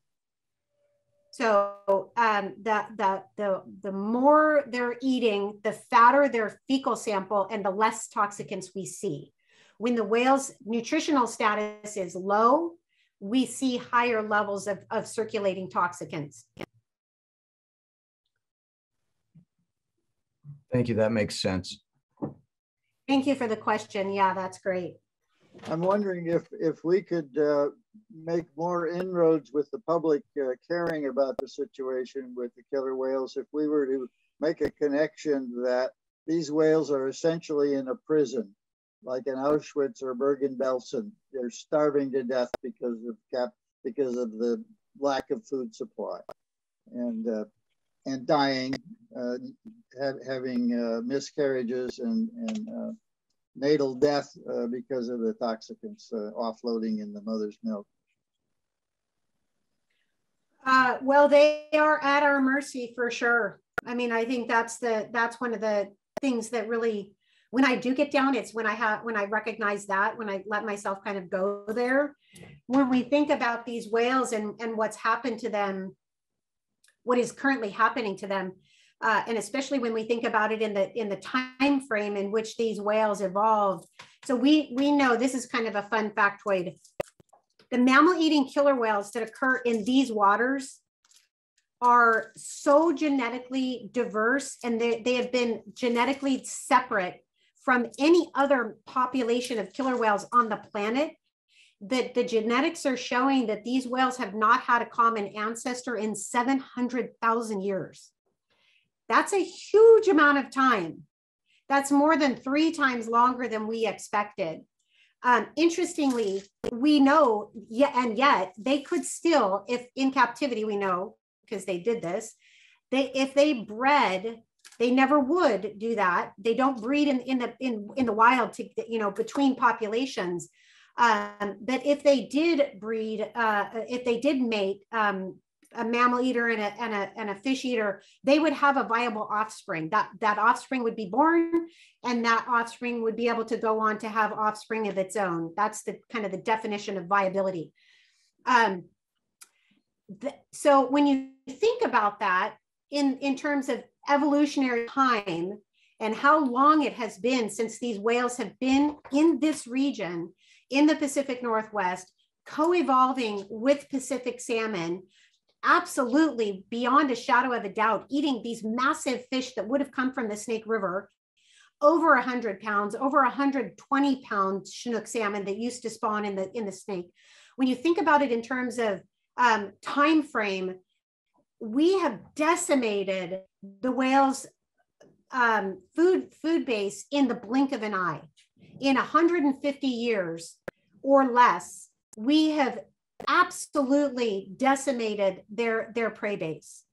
So the more they're eating, the fatter their fecal sample and the less toxicants we see. When the whale's nutritional status is low, we see higher levels of circulating toxicants. Thank you. That makes sense. Thank you for the question. Yeah, that's great. I'm wondering if we could make more inroads with the public caring about the situation with the killer whales. If we were to make a connection that these whales are essentially in a prison, like in Auschwitz or Bergen-Belsen. They're starving to death because of the lack of food supply, and dying, having miscarriages and natal death because of the toxicants offloading in the mother's milk. Well, they are at our mercy for sure. I mean, I think that's one of the things that really, when I do get down, it's when I recognize that, when I let myself kind of go there. When we think about these whales and what's happened to them, what is currently happening to them, and especially when we think about it in the time frame in which these whales evolved. So we know, this is kind of a fun factoid. The mammal-eating killer whales that occur in these waters are so genetically diverse, and they have been genetically separate from any other population of killer whales on the planet, that the genetics are showing that these whales have not had a common ancestor in 700,000 years. That's a huge amount of time. That's more than 3 times longer than we expected. Interestingly, we know, yet they could still, if in captivity, we know, because they did this, if they bred, they never would do that. They don't breed in the wild to, between populations. But if they did breed, if they did mate, a mammal eater and a fish eater, they would have a viable offspring. That offspring would be born, and that offspring would be able to go on to have offspring of its own. That's the kind of the definition of viability. So when you think about that in terms of evolutionary time and how long it has been since these whales have been in this region in the Pacific Northwest, co-evolving with Pacific salmon, absolutely beyond a shadow of a doubt, eating these massive fish that would have come from the Snake River, over 100 pounds, over 120 pound Chinook salmon that used to spawn in the Snake. When you think about it in terms of time frame, we have decimated the whales' food base in the blink of an eye. In 150 years or less, we have absolutely decimated their prey base.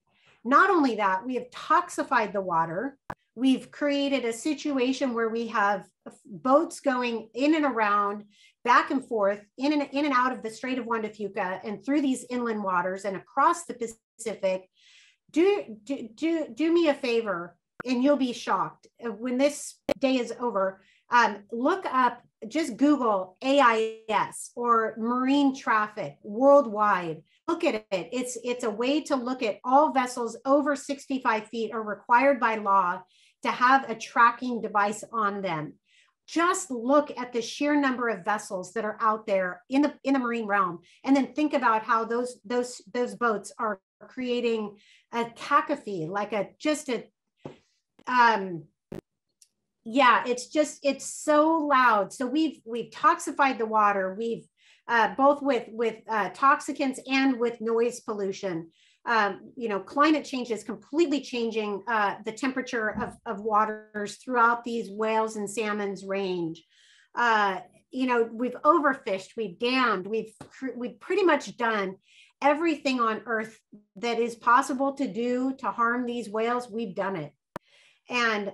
Not only that, we have toxified the water. We've created a situation where we have boats going in and around, back and forth, in and out of the Strait of Juan de Fuca and through these inland waters and across the Pacific. Do me a favor, and you'll be shocked. When this day is over, look up, just Google AIS or marine traffic worldwide. Look at it. It's a way to look at all vessels over 65 feet are required by law to have a tracking device on them. Just look at the sheer number of vessels that are out there in the marine realm, and then think about how those boats are creating a cacophony, like yeah, it's so loud. So we've toxified the water. We've both with toxicants and with noise pollution. Climate change is completely changing the temperature of waters throughout these whales and salmon's range. We've overfished, we've dammed, we've pretty much done everything on Earth that is possible to do to harm these whales. We've done it. And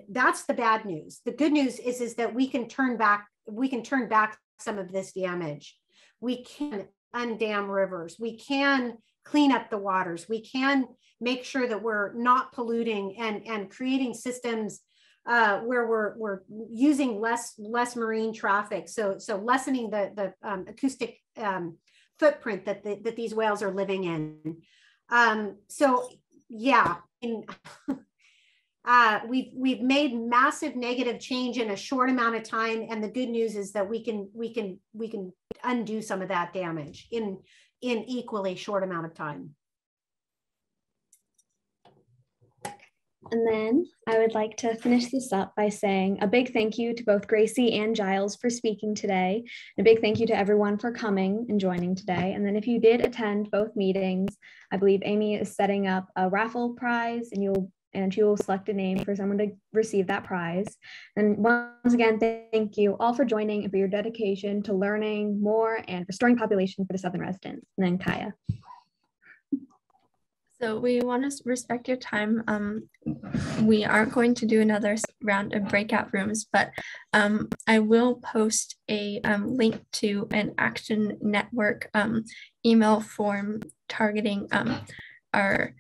that's the bad news. The good news is that we can turn back some of this damage. We can undam rivers. We can clean up the waters. We can make sure that we're not polluting and creating systems where we're using less marine traffic. So lessening the acoustic footprint that these whales are living in. So yeah. we've made massive negative change in a short amount of time, and the good news is that we can undo some of that damage in equally short amount of time. And then I would like to finish this up by saying a big thank you to both Gracie and Giles for speaking today. And a big thank you to everyone for coming and joining today. And then if you did attend both meetings, I believe Amy is setting up a raffle prize, and she will select a name for someone to receive that prize. And once again, thank you all for joining and for your dedication to learning more and restoring population for the Southern residents. And then Kaya. So we want to respect your time. We aren't going to do another round of breakout rooms, but I will post a link to an Action Network email form targeting our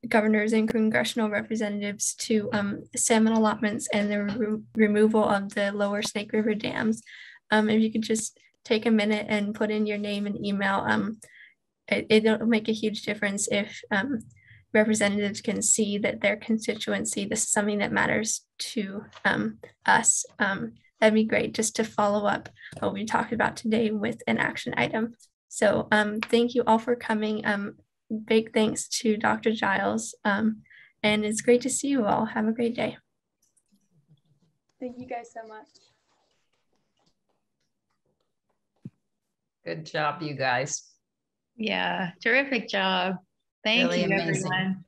governors and congressional representatives to salmon allotments and the removal of the lower Snake River dams. If you could just take a minute and put in your name and email, it'll make a huge difference if representatives can see that their constituency, this is something that matters to us. That'd be great, just to follow up what we talked about today with an action item. So thank you all for coming. Big thanks to Dr. Giles. And it's great to see you all. Have a great day. Thank you guys so much. Good job, you guys. Yeah, terrific job. Thank Really you, amazing. everyone.